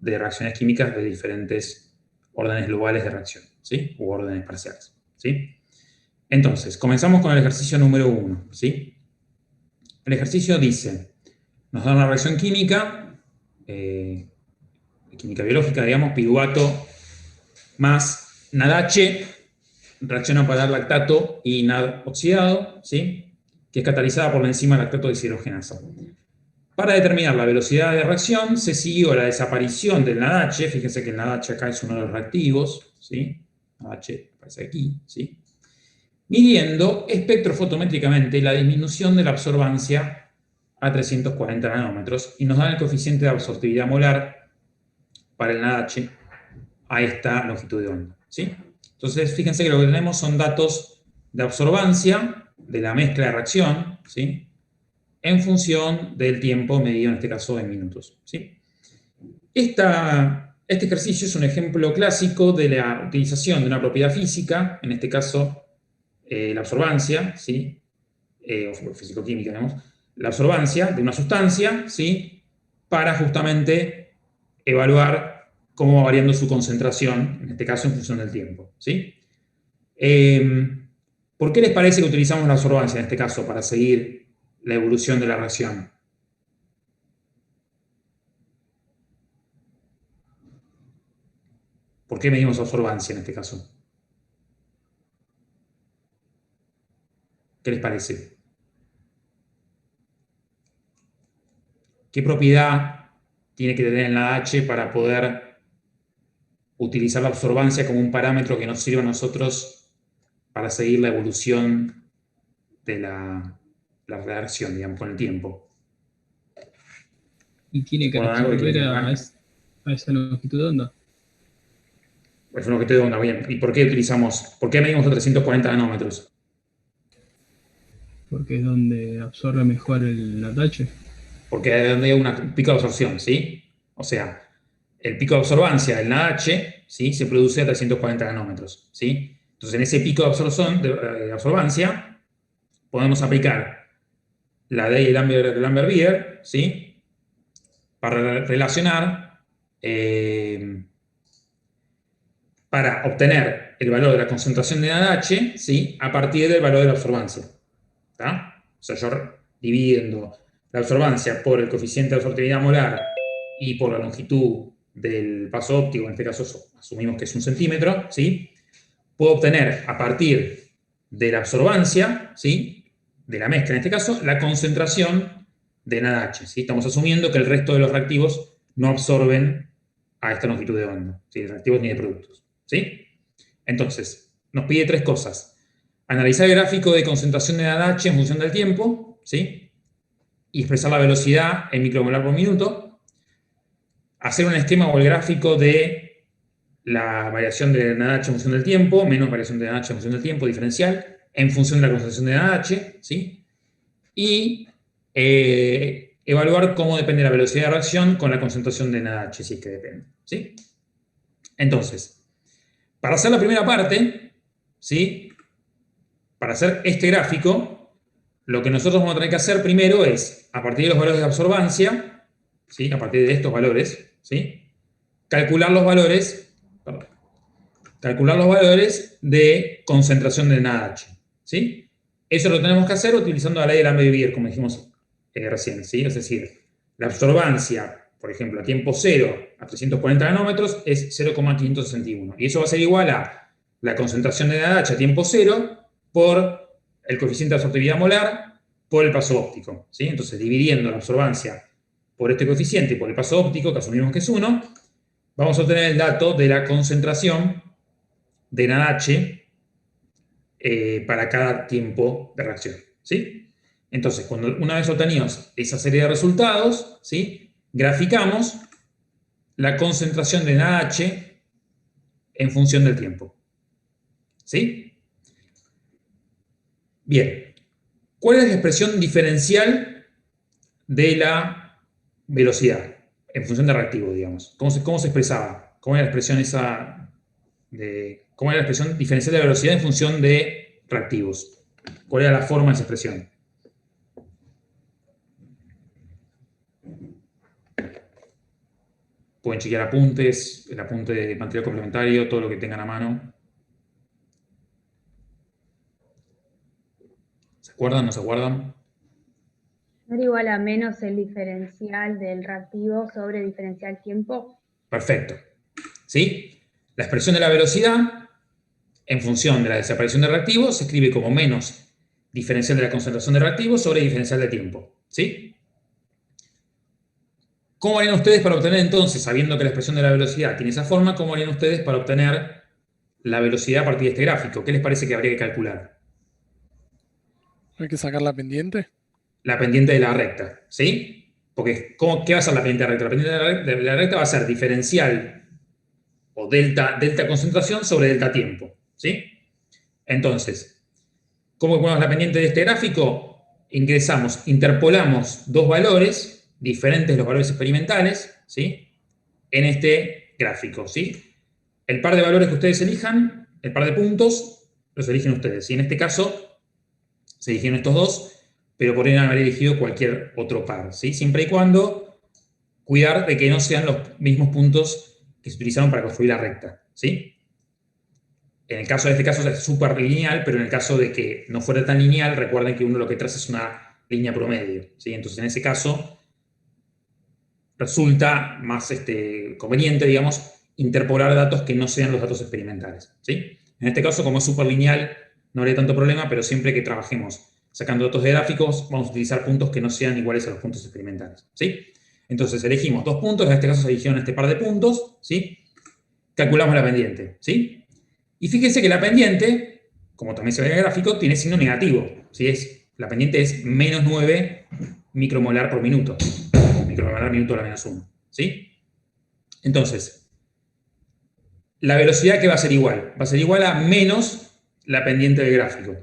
de reacciones químicas de diferentes órdenes globales de reacción, ¿sí? U órdenes parciales, ¿sí? Entonces, comenzamos con el ejercicio número 1, ¿sí? El ejercicio dice, nos da una reacción química, química biológica, digamos, piruvato más NADH, reacciona para dar lactato y NAD oxidado, ¿sí? Que es catalizada por la enzima lactato deshidrogenasa. Para determinar la velocidad de reacción, se siguió la desaparición del NADH, fíjense que el NADH acá es uno de los reactivos, ¿sí? NADH aparece aquí, ¿sí? Midiendo espectrofotométricamente la disminución de la absorbancia a 340 nanómetros y nos dan el coeficiente de absortividad molar para el NADH a esta longitud de onda, ¿sí? Entonces, fíjense que lo que tenemos son datos de absorbancia de la mezcla de reacción, ¿sí? En función del tiempo medido, en este caso, en minutos, ¿sí? Este ejercicio es un ejemplo clásico de la utilización de una propiedad física, en este caso, la absorbancia, ¿sí? O físico-química, digamos, la absorbancia de una sustancia, ¿sí? Para justamente evaluar cómo va variando su concentración, en este caso en función del tiempo, ¿sí? ¿Por qué les parece que utilizamos la absorbancia en este caso para seguir la evolución de la reacción? ¿Por qué medimos absorbancia en este caso? ¿Qué les parece? ¿Qué propiedad tiene que tener el NaDH para poder utilizar la absorbancia como un parámetro que nos sirva a nosotros para seguir la evolución de la reacción, digamos, con el tiempo? Y tiene que Bueno, algo que absorber quieren acá. a esa longitud de onda, Es un objeto de onda, bien. ¿Y por qué medimos a 340 nanómetros? porque es donde absorbe mejor el atache. Porque es donde hay un pico de absorción, ¿sí? O sea, el pico de absorbancia del NaDH, ¿sí? Se produce a 340 nanómetros, ¿sí? Entonces, en ese pico de absorbancia, podemos aplicar la ley de Lambert-Beer, ¿sí? Para relacionar, para obtener el valor de la concentración de NaDH, ¿sí? A partir del valor de la absorbancia, ¿está? O sea, yo dividiendo la absorbancia por el coeficiente de absortividad molar y por la longitud del paso óptico, en este caso asumimos que es 1 centímetro, ¿sí? Puedo obtener a partir de la absorbancia, ¿sí? De la mezcla en este caso, la concentración de NaDH, ¿sí? Estamos asumiendo que el resto de los reactivos no absorben a esta longitud de onda, ¿sí? De reactivos ni de productos, ¿sí? Entonces, nos pide tres cosas. Analizar el gráfico de concentración de NaDH en función del tiempo, ¿sí? Y expresar la velocidad en micromolar por minuto. Hacer un esquema o el gráfico de la variación de NaDH en función del tiempo, menos variación de NaDH en función del tiempo, diferencial, en función de la concentración de NaDH, ¿sí? Y evaluar cómo depende la velocidad de reacción con la concentración de NaDH, si es que depende, ¿sí? Entonces, para hacer la primera parte, ¿sí? Para hacer este gráfico, lo que nosotros vamos a tener que hacer primero es, a partir de los valores de absorbancia, ¿sí? A partir de estos valores, ¿sí? Calcular los valores, perdón, calcular los valores de concentración de NaDH, ¿sí? Eso lo tenemos que hacer utilizando la ley de Lambert-Beer, como dijimos recién, ¿sí? Es decir, la absorbancia, por ejemplo, a tiempo cero a 340 nanómetros es 0,561. Y eso va a ser igual a la concentración de NaDH a tiempo cero por el coeficiente de absortividad molar por el paso óptico, ¿sí? Entonces, dividiendo la absorbancia por este coeficiente y por el paso óptico, que asumimos que es 1, vamos a obtener el dato de la concentración de NaDH para cada tiempo de reacción, ¿sí? Entonces, una vez obtenidos esa serie de resultados, ¿sí? Graficamos la concentración de NaDH en función del tiempo, ¿sí? Bien, ¿cuál es la expresión diferencial de la velocidad en función de reactivo, digamos? ¿Cómo se expresaba? ¿Cómo era la expresión esa cómo era la expresión diferencial de la velocidad en función de reactivos? ¿Cuál era la forma de esa expresión? Pueden chequear apuntes, el apunte de material complementario, todo lo que tengan a mano. ¿Se acuerdan? ¿No se acuerdan? ¿No era igual a menos el diferencial del reactivo sobre diferencial tiempo? Perfecto. ¿Sí? La expresión de la velocidad, en función de la desaparición de reactivo, se escribe como menos diferencial de la concentración de reactivo sobre diferencial de tiempo. ¿Sí? ¿Cómo harían ustedes para obtener entonces, sabiendo que la expresión de la velocidad tiene esa forma, cómo harían ustedes para obtener la velocidad a partir de este gráfico? ¿Qué les parece que habría que calcular? Hay que sacar la pendiente. La pendiente de la recta, ¿sí? Porque, ¿qué va a ser la pendiente de la recta? La pendiente de la recta va a ser diferencial o delta concentración sobre delta tiempo, ¿sí? Entonces, ¿cómo ponemos la pendiente de este gráfico? Interpolamos dos valores, diferentes de los valores experimentales, ¿sí? En este gráfico, ¿sí? El par de valores que ustedes elijan, el par de puntos, los eligen ustedes. Y en este caso, se eligieron estos dos, pero podrían haber elegido cualquier otro par, ¿sí? Siempre y cuando cuidar de que no sean los mismos puntos que se utilizaron para construir la recta, ¿sí? En el caso de este caso es súper lineal, pero en el caso de que no fuera tan lineal, recuerden que uno lo que traza es una línea promedio, ¿sí? Entonces, en ese caso, resulta más conveniente, digamos, interpolar datos que no sean los datos experimentales, ¿sí? En este caso, como es súper lineal, no habría tanto problema, pero siempre que trabajemos sacando datos de gráficos, vamos a utilizar puntos que no sean iguales a los puntos experimentales, ¿sí? Entonces, elegimos dos puntos, en este caso se eligieron este par de puntos, ¿sí? Calculamos la pendiente, ¿sí? Y fíjense que la pendiente, como también se ve en el gráfico, tiene signo negativo, ¿sí? La pendiente es menos 9 micromolar por minuto. Micromolar minuto a la menos 1, ¿sí? Entonces, la velocidad que va a ser igual a menos la pendiente del gráfico,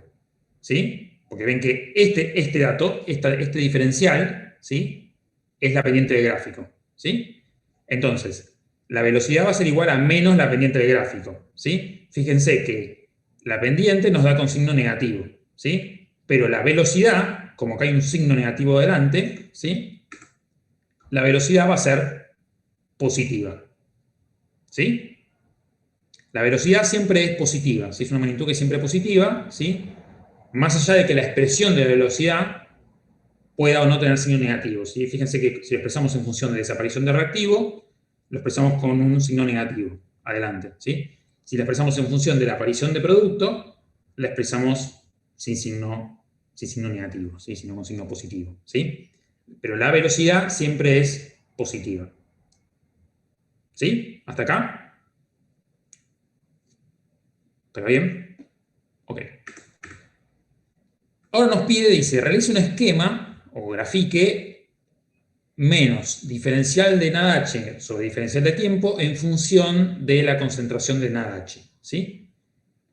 ¿sí? Porque ven que este dato, este diferencial, ¿sí? Es la pendiente del gráfico, ¿sí? Entonces, la velocidad va a ser igual a menos la pendiente del gráfico, ¿sí? Fíjense que la pendiente nos da con signo negativo, ¿sí? Pero la velocidad, como acá hay un signo negativo delante, ¿sí? La velocidad va a ser positiva, ¿sí? La velocidad siempre es positiva, ¿sí? Es una magnitud que es siempre positiva, ¿sí? Más allá de que la expresión de la velocidad pueda o no tener signo negativo, ¿sí? Fíjense que si lo expresamos en función de desaparición de reactivo, lo expresamos con un signo negativo adelante, ¿sí? Si la expresamos en función de la aparición de producto, la expresamos sin signo negativo, ¿sí? Sino con signo positivo, ¿sí? Pero la velocidad siempre es positiva. ¿Sí? ¿Hasta acá? ¿Está bien? Ok. Ahora nos pide, dice, realice un esquema o grafique menos diferencial de NADH sobre diferencial de tiempo en función de la concentración de NADH, ¿sí?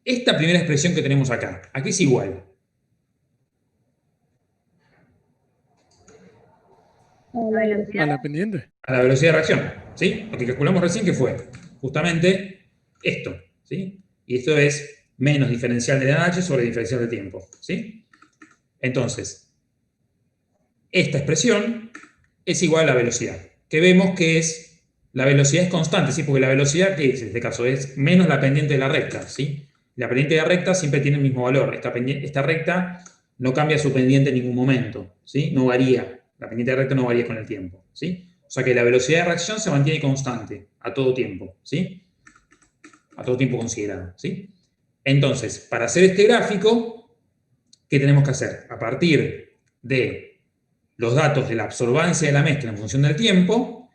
Esta primera expresión que tenemos acá, ¿a qué es igual? A la pendiente. A la velocidad de reacción, ¿sí? Lo que calculamos recién que fue justamente esto, ¿sí? Y esto es menos diferencial de NADH sobre diferencial de tiempo, ¿sí? Entonces, esta expresión es igual a la velocidad, que vemos que la velocidad es constante, ¿sí? Porque la velocidad, que es en este caso, es menos la pendiente de la recta, ¿sí? La pendiente de la recta siempre tiene el mismo valor. Esta recta no cambia su pendiente en ningún momento, ¿sí? No varía. La pendiente de recta no varía con el tiempo, ¿sí? O sea que la velocidad de reacción se mantiene constante a todo tiempo, ¿sí? A todo tiempo considerado, ¿sí? Entonces, para hacer este gráfico, ¿qué tenemos que hacer? A partir de los datos de la absorbancia de la mezcla en función del tiempo,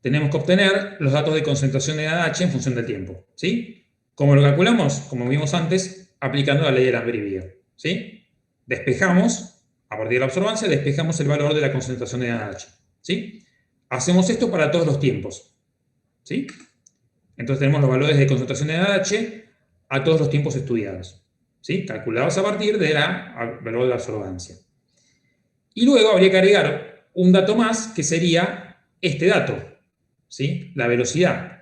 tenemos que obtener los datos de concentración de NADH en función del tiempo, ¿sí? ¿Cómo lo calculamos? Como vimos antes, aplicando la ley de Lambert-Eavier, ¿sí? Despejamos, a partir de la absorbancia, despejamos el valor de la concentración de NADH, ¿sí? Hacemos esto para todos los tiempos, ¿sí? Entonces tenemos los valores de concentración de NADH a todos los tiempos estudiados, ¿sí? Calculados a partir del valor de la absorbancia. Y luego habría que agregar un dato más, que sería este dato, ¿sí? La velocidad.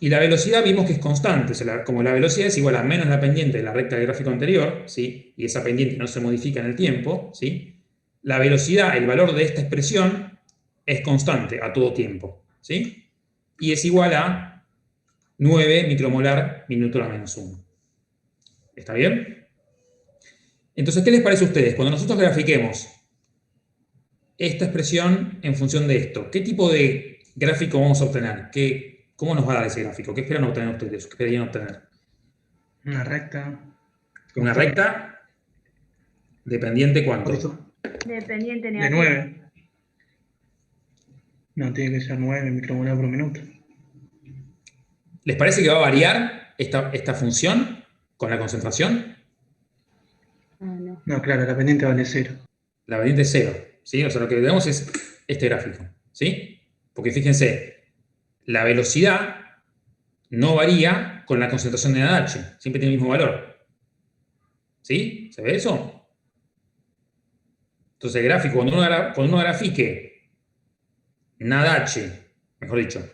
Y la velocidad vimos que es constante, o sea, como la velocidad es igual a menos la pendiente de la recta del gráfico anterior, ¿sí? Y esa pendiente no se modifica en el tiempo, ¿sí? La velocidad, el valor de esta expresión, es constante a todo tiempo, ¿sí? y es igual a 9 micromolar minuto a la menos 1. ¿Está bien? Entonces, ¿qué les parece a ustedes? Cuando nosotros grafiquemos esta expresión en función de esto, ¿qué tipo de gráfico vamos a obtener? ¿Cómo nos va a dar ese gráfico? ¿Qué esperan obtener ustedes? ¿Qué esperarían obtener? Una recta. ¿Una recta? ¿Dependiente cuánto? Por eso, Dependiente de negativo. 9. No, tiene que ser 9 micromolar por minuto. ¿Les parece que va a variar esta función con la concentración? Ah, no. No, claro, la pendiente vale 0. La variante es 0, ¿sí? O sea, lo que vemos es este gráfico, ¿sí? Porque fíjense, la velocidad no varía con la concentración de NaDH, siempre tiene el mismo valor. ¿Sí? ¿Se ve eso? Entonces el gráfico, cuando uno grafique NaDH, mejor dicho,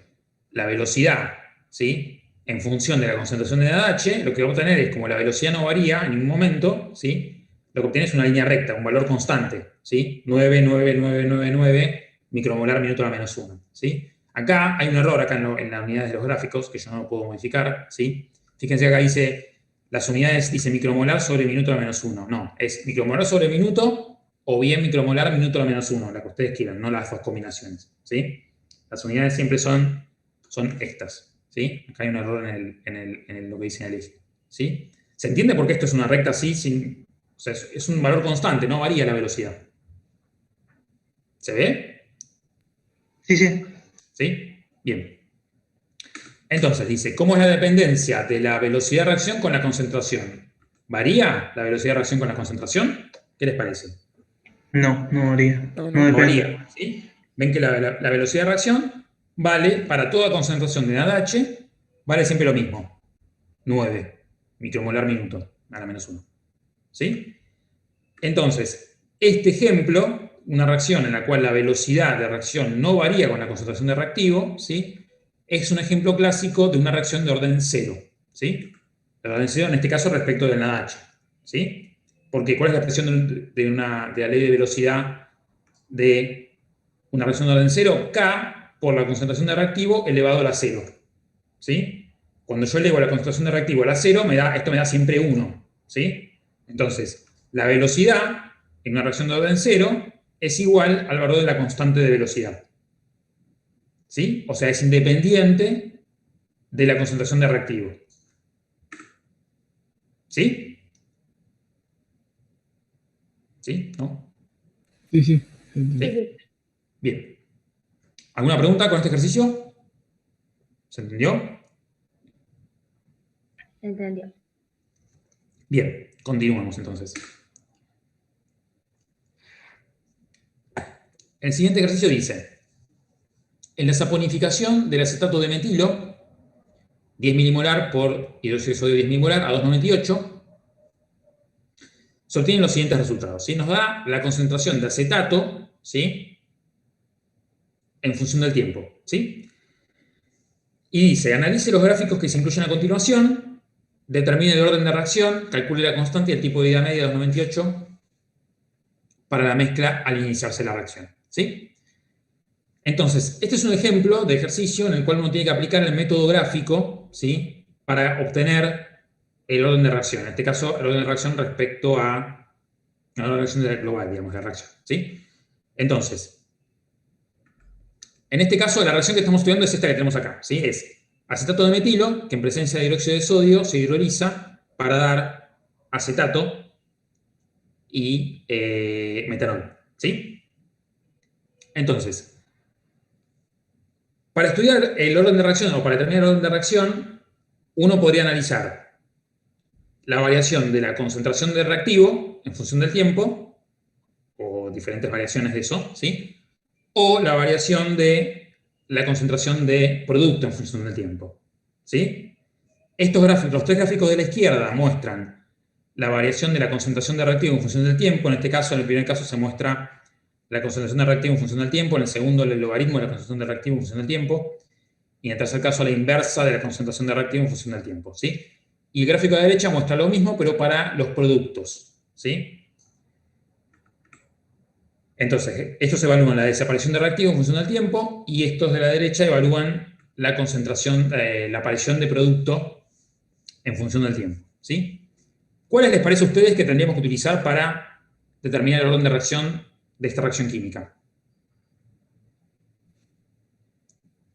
la velocidad, ¿sí? En función de la concentración de NaDH, lo que va a obtener es, como la velocidad no varía en ningún momento, ¿sí? Lo que obtiene es una línea recta, un valor constante, ¿sí? 9,9999 micromolar minuto a la menos 1, ¿sí? Acá hay un error acá en las unidades de los gráficos, que yo no lo puedo modificar, ¿sí? Fíjense acá dice, las unidades dice micromolar sobre minuto a la menos 1. No, es micromolar sobre minuto o bien micromolar minuto a la menos 1, la que ustedes quieran, no las dos combinaciones, ¿sí? Las unidades siempre son estas, ¿sí? Acá hay un error en lo que dice en el eje, ¿sí? ¿Se entiende por qué esto es una recta así? O sea, es un valor constante, no varía la velocidad. ¿Se ve? Sí, sí. ¿Sí? Bien. Entonces, dice, ¿cómo es la dependencia de la velocidad de reacción con la concentración? ¿Varía la velocidad de reacción con la concentración? ¿Qué les parece? No, no varía. No, No no. No depende. varía, ¿sí? Ven que la velocidad de reacción vale, para toda concentración de NaDH, vale siempre lo mismo. 9 micromolar minuto a la menos 1. ¿Sí? Entonces, este ejemplo, una reacción en la cual la velocidad de reacción no varía con la concentración de reactivo, ¿sí? Es un ejemplo clásico de una reacción de orden 0, ¿sí? De orden 0 en este caso respecto del NaDH, ¿sí? Porque ¿cuál es la expresión de la ley de velocidad de una reacción de orden 0? K por la concentración de reactivo elevado a la 0, ¿sí? Cuando yo elevo la concentración de reactivo a la 0, esto me da siempre 1, ¿sí? Entonces, la velocidad en una reacción de orden 0 es igual al valor de la constante de velocidad, ¿sí? O sea, es independiente de la concentración de reactivo, ¿sí? ¿Sí? ¿No? Sí, sí. ¿Sí? Bien. ¿Alguna pregunta con este ejercicio? ¿Se entendió? Entendió. Bien, continuamos entonces. El siguiente ejercicio dice, en la saponificación del acetato de metilo, 10 milimolar por hidróxido de sodio 10 milimolar a 2,98, se obtienen los siguientes resultados, ¿sí? Nos da la concentración de acetato, ¿sí? En función del tiempo, ¿sí? Y dice, analice los gráficos que se incluyen a continuación, determine el orden de reacción, calcule la constante y el tipo de vida media de 2,98 para la mezcla al iniciarse la reacción, ¿sí? Entonces, este es un ejemplo de ejercicio en el cual uno tiene que aplicar el método gráfico, ¿sí? Para obtener el orden de reacción. En este caso, el orden de reacción respecto a la reacción global, digamos, la reacción, ¿sí? Entonces, en este caso, la reacción que estamos estudiando es esta que tenemos acá, ¿sí? Es acetato de metilo, que en presencia de hidróxido de sodio se hidroliza para dar acetato y metanol, ¿sí? Entonces, para estudiar el orden de reacción o para determinar el orden de reacción, uno podría analizar la variación de la concentración de reactivo en función del tiempo, o diferentes variaciones de eso, ¿sí? O la variación de la concentración de producto en función del tiempo, ¿sí? Estos gráficos, los tres gráficos de la izquierda muestran la variación de la concentración de reactivo en función del tiempo. En este caso, en el primer caso se muestra la concentración de reactivo en función del tiempo, en el segundo el logaritmo de la concentración de reactivo en función del tiempo, y en el tercer caso la inversa de la concentración de reactivo en función del tiempo, ¿sí? Y el gráfico de la derecha muestra lo mismo, pero para los productos, ¿sí? Entonces, estos evalúan la desaparición de reactivo en función del tiempo, y estos de la derecha evalúan la concentración, la aparición de producto en función del tiempo, ¿sí? ¿Cuáles les parece a ustedes que tendríamos que utilizar para determinar el orden de reacción de esta reacción química?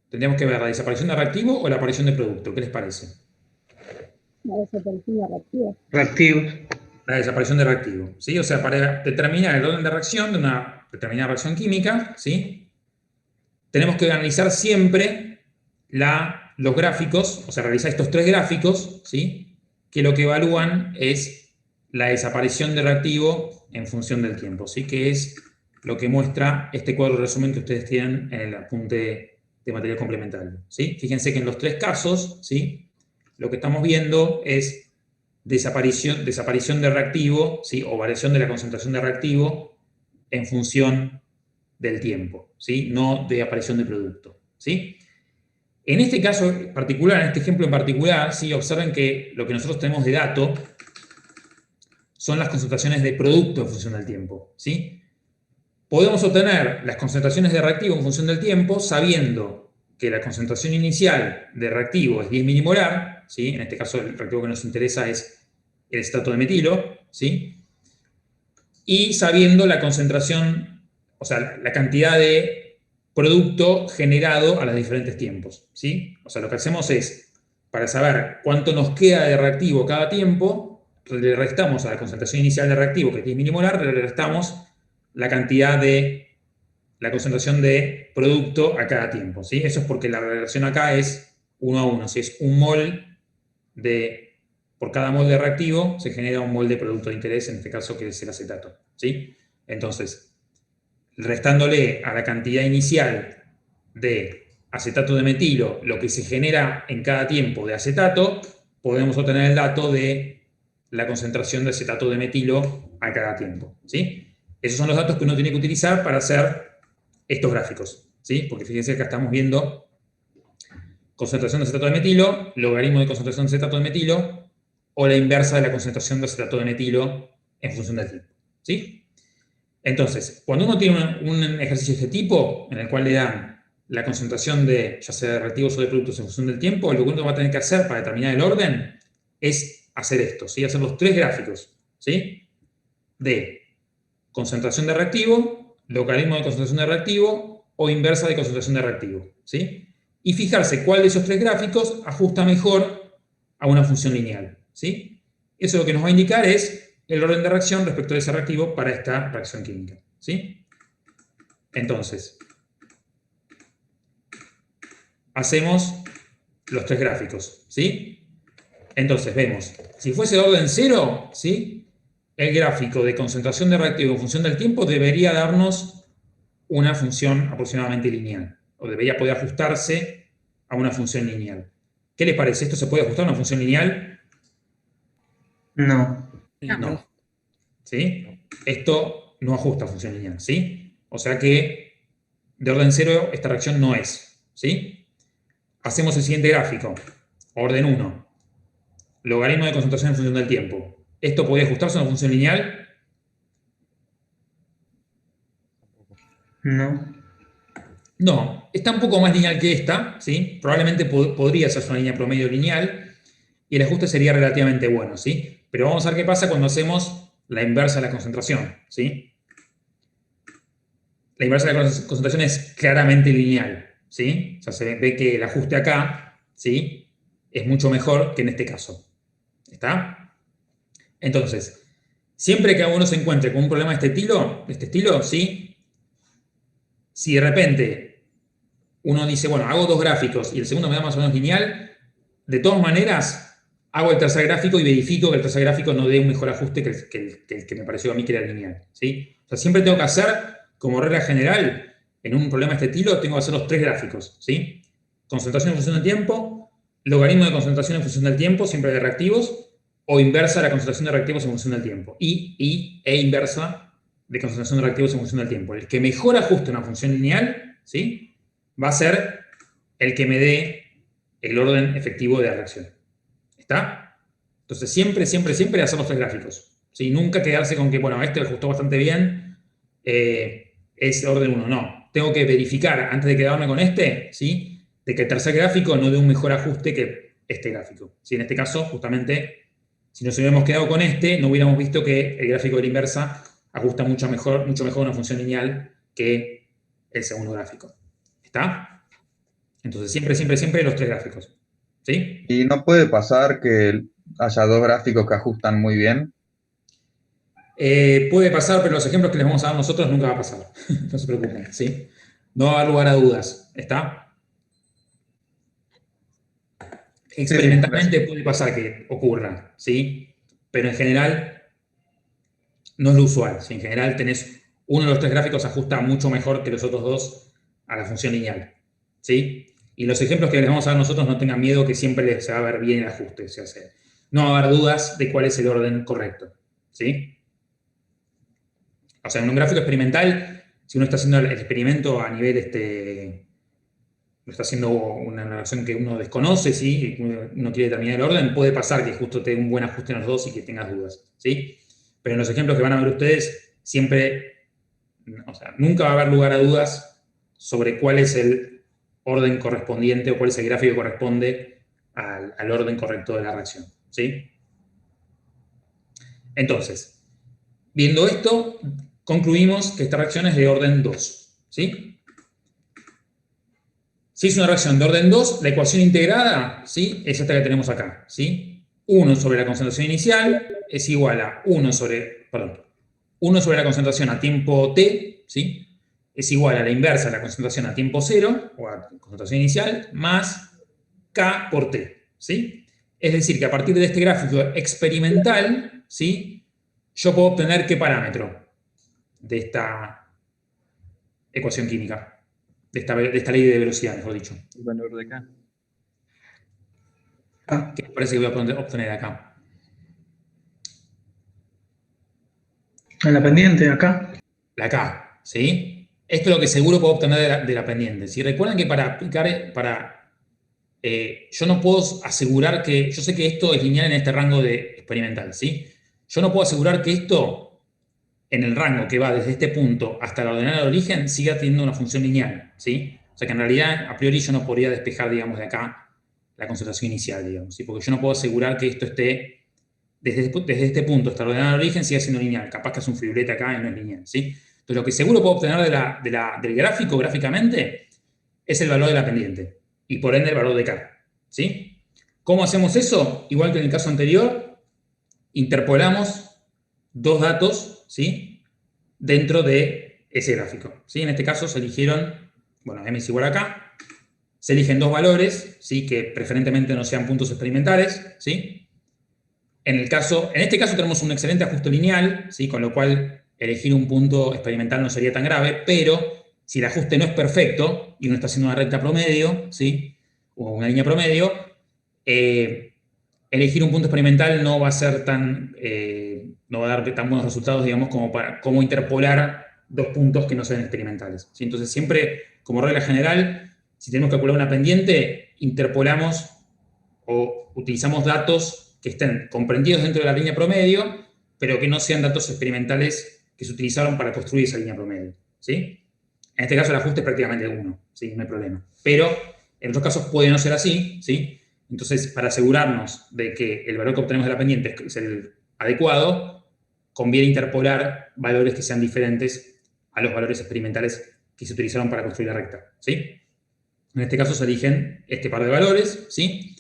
¿Tendríamos que ver la desaparición de reactivo o la aparición de producto? ¿Qué les parece? La desaparición de reactivos. Reactivos. La desaparición de reactivo, ¿sí? O sea, para determinar el orden de reacción de una determinada reacción química, ¿sí? Tenemos que analizar siempre los gráficos, o sea, realizar estos 3 gráficos, ¿sí? Que lo que evalúan es la desaparición de reactivo en función del tiempo, ¿sí? Que es lo que muestra este cuadro de resumen que ustedes tienen en el apunte de material complementario, ¿sí? Fíjense que en los 3 casos, ¿sí? Lo que estamos viendo es desaparición de reactivo, ¿sí? O variación de la concentración de reactivo en función del tiempo, ¿sí? No de aparición de producto, ¿sí? En este caso particular, en este ejemplo en particular, ¿sí? Observen que lo que nosotros tenemos de dato son las concentraciones de producto en función del tiempo, ¿sí? Podemos obtener las concentraciones de reactivo en función del tiempo sabiendo que la concentración inicial de reactivo es 10 milimolar, ¿sí? En este caso el reactivo que nos interesa es el acetato de metilo, ¿sí? Y sabiendo la concentración, o sea, la cantidad de producto generado a los diferentes tiempos, ¿sí? O sea, lo que hacemos es, para saber cuánto nos queda de reactivo cada tiempo, le restamos a la concentración inicial de reactivo, que es 10 milimolar, le restamos la cantidad de la concentración de producto a cada tiempo, ¿sí? Eso es porque la relación acá es 1 a 1, si es un mol por cada mol de reactivo se genera un mol de producto de interés, en este caso que es el acetato, ¿sí? Entonces, restándole a la cantidad inicial de acetato de metilo lo que se genera en cada tiempo de acetato, podemos obtener el dato de la concentración de acetato de metilo a cada tiempo, ¿sí? Esos son los datos que uno tiene que utilizar para hacer estos gráficos, ¿sí? Porque fíjense que acá estamos viendo concentración de acetato de metilo, logaritmo de concentración de acetato de metilo, o la inversa de la concentración de acetato de metilo en función del tiempo, ¿sí? Entonces, cuando uno tiene un ejercicio de este tipo, en el cual le dan la concentración de, ya sea de reactivos o de productos en función del tiempo, lo que uno va a tener que hacer para determinar el orden es hacer esto, ¿sí? Hacer los 3 gráficos, ¿sí? De concentración de reactivo, logaritmo de concentración de reactivo o inversa de concentración de reactivo, ¿sí? Y fijarse cuál de esos 3 gráficos ajusta mejor a una función lineal, ¿sí? Eso lo que nos va a indicar es el orden de reacción respecto de ese reactivo para esta reacción química, ¿sí? Entonces, hacemos los 3 gráficos, ¿sí? Entonces, vemos, si fuese de orden 0, ¿sí? El gráfico de concentración de reactivo en función del tiempo debería darnos una función aproximadamente lineal, o debería poder ajustarse a una función lineal. ¿Qué les parece? ¿Esto se puede ajustar a una función lineal? No. Y No. no. ¿Sí? Esto no ajusta a función lineal, ¿sí? O sea que de orden 0 esta reacción no es, ¿sí? Hacemos el siguiente gráfico, orden 1, logaritmo de concentración en función del tiempo. ¿Esto podría ajustarse a una función lineal? No. No, está un poco más lineal que esta, ¿sí? Probablemente podría ser una línea promedio lineal y el ajuste sería relativamente bueno, ¿sí? Pero vamos a ver qué pasa cuando hacemos la inversa de la concentración, ¿sí? La inversa de la concentración es claramente lineal, ¿sí? O sea, se ve que el ajuste acá, ¿sí? Es mucho mejor que en este caso. ¿Está? Entonces, siempre que uno se encuentre con un problema de este estilo, ¿sí? Si de repente uno dice, bueno, hago 2 gráficos y el segundo me da más o menos lineal, de todas maneras, hago el tercer gráfico y verifico que el tercer gráfico no dé un mejor ajuste que el que me pareció a mí que era lineal, ¿sí? O sea, siempre tengo que hacer, como regla general, en un problema de este estilo, tengo que hacer los 3 gráficos, ¿sí? Concentración en función del tiempo, logaritmo de concentración en función del tiempo, siempre de reactivos, o inversa de la concentración de reactivos en función del tiempo, e inversa de concentración de reactivos en función del tiempo. El que mejor ajuste una función lineal, ¿sí? Va a ser el que me dé el orden efectivo de la reacción. ¿Está? Entonces, siempre, siempre, siempre hacer los 3 gráficos, ¿sí? Nunca quedarse con que, bueno, este ajustó bastante bien, es orden 1. No, tengo que verificar, antes de quedarme con este, ¿sí? de que el tercer gráfico no dé un mejor ajuste que este gráfico. ¿Sí? En este caso, justamente, si nos hubiéramos quedado con este, no hubiéramos visto que el gráfico de la inversa ajusta mucho mejor una función lineal que el segundo gráfico. ¿Está? Entonces, siempre los tres gráficos. ¿Sí? ¿Y no puede pasar que haya dos gráficos que ajustan muy bien? Puede pasar, pero los ejemplos que les vamos a dar nosotros nunca va a pasar. No se preocupen, ¿sí? No va a haber lugar a dudas. ¿Está? Experimentalmente puede pasar que ocurra, ¿sí? Pero en general no es lo usual. ¿Sí? En general tenés uno de los tres gráficos ajusta mucho mejor que los otros dos a la función lineal, ¿sí? Y los ejemplos que les vamos a dar nosotros no tengan miedo que siempre les va a ver bien el ajuste. No va a haber dudas de cuál es el orden correcto, ¿sí? O sea, en un gráfico experimental, si uno está haciendo el experimento a nivel, lo está haciendo una relación que uno desconoce, ¿sí? Y uno quiere determinar el orden, puede pasar que justo tenga un buen ajuste en los dos y que tengas dudas, ¿sí? Pero en los ejemplos que van a ver ustedes, siempre, o sea, nunca va a haber lugar a dudas sobre cuál es el orden correspondiente o cuál es el gráfico que corresponde al orden correcto de la reacción, ¿sí? Entonces, viendo esto, concluimos que esta reacción es de orden 2, ¿sí? Si es una reacción de orden 2, la ecuación integrada, ¿sí? Es esta que tenemos acá, ¿sí? 1 sobre la concentración inicial es igual a 1 sobre la concentración a tiempo t, ¿sí? Es igual a la inversa de la concentración a tiempo 0, o a concentración inicial, más K por T, ¿sí? Es decir, que a partir de este gráfico experimental, ¿sí? Yo puedo obtener qué parámetro de esta ecuación química, de esta ley de velocidad, mejor dicho. El valor de K. ¿Qué parece que voy a obtener acá? En la pendiente, acá. La K, ¿sí? Esto es lo que seguro puedo obtener de la pendiente. Si recuerdan que para aplicar, yo no puedo asegurar que, yo sé que esto es lineal en este rango de experimental, ¿sí? Yo no puedo asegurar que esto, en el rango que va desde este punto hasta la ordenada de origen, siga teniendo una función lineal, ¿sí? O sea que en realidad, a priori, yo no podría despejar, digamos, de acá la concentración inicial, digamos, ¿sí? Porque yo no puedo asegurar que esto esté, desde este punto hasta la ordenada de origen, siga siendo lineal. Capaz que es un firulete acá y no es lineal, ¿sí? Entonces, lo que seguro puedo obtener del gráfico, gráficamente, es el valor de la pendiente. Y por ende, el valor de K, ¿sí? ¿Cómo hacemos eso? Igual que en el caso anterior, interpolamos dos datos, ¿sí? Dentro de ese gráfico, ¿sí? En este caso se eligieron, bueno, M es igual a K, se eligen dos valores, ¿sí? Que preferentemente no sean puntos experimentales, ¿sí? En este caso tenemos un excelente ajuste lineal, ¿sí? Con lo cual elegir un punto experimental no sería tan grave, pero si el ajuste no es perfecto y uno está haciendo una recta promedio, ¿sí? O una línea promedio, elegir un punto experimental no va a ser no va a dar tan buenos resultados, digamos, como interpolar dos puntos que no sean experimentales, ¿sí? Entonces, siempre, como regla general, si tenemos que calcular una pendiente, interpolamos o utilizamos datos que estén comprendidos dentro de la línea promedio, pero que no sean datos experimentales que se utilizaron para construir esa línea promedio, ¿sí? En este caso el ajuste es prácticamente 1, ¿sí? No hay problema. Pero en otros casos puede no ser así, ¿sí? Entonces, para asegurarnos de que el valor que obtenemos de la pendiente es el adecuado, conviene interpolar valores que sean diferentes a los valores experimentales que se utilizaron para construir la recta, ¿sí? En este caso se eligen este par de valores, ¿sí?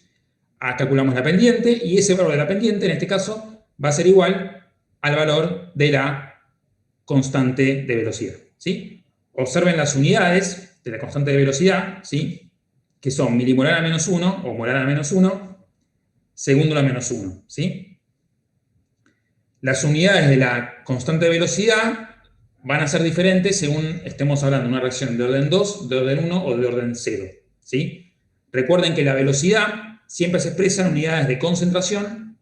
Calculamos la pendiente y ese valor de la pendiente, en este caso, va a ser igual al valor de la constante de velocidad, ¿sí? Observen las unidades de la constante de velocidad, ¿sí? Que son milimolar a menos 1 o molar a menos 1, segundo a menos 1, ¿sí? Las unidades de la constante de velocidad van a ser diferentes según estemos hablando de una reacción de orden 2, de orden 1 o de orden 0, ¿sí? Recuerden que la velocidad siempre se expresa en unidades de concentración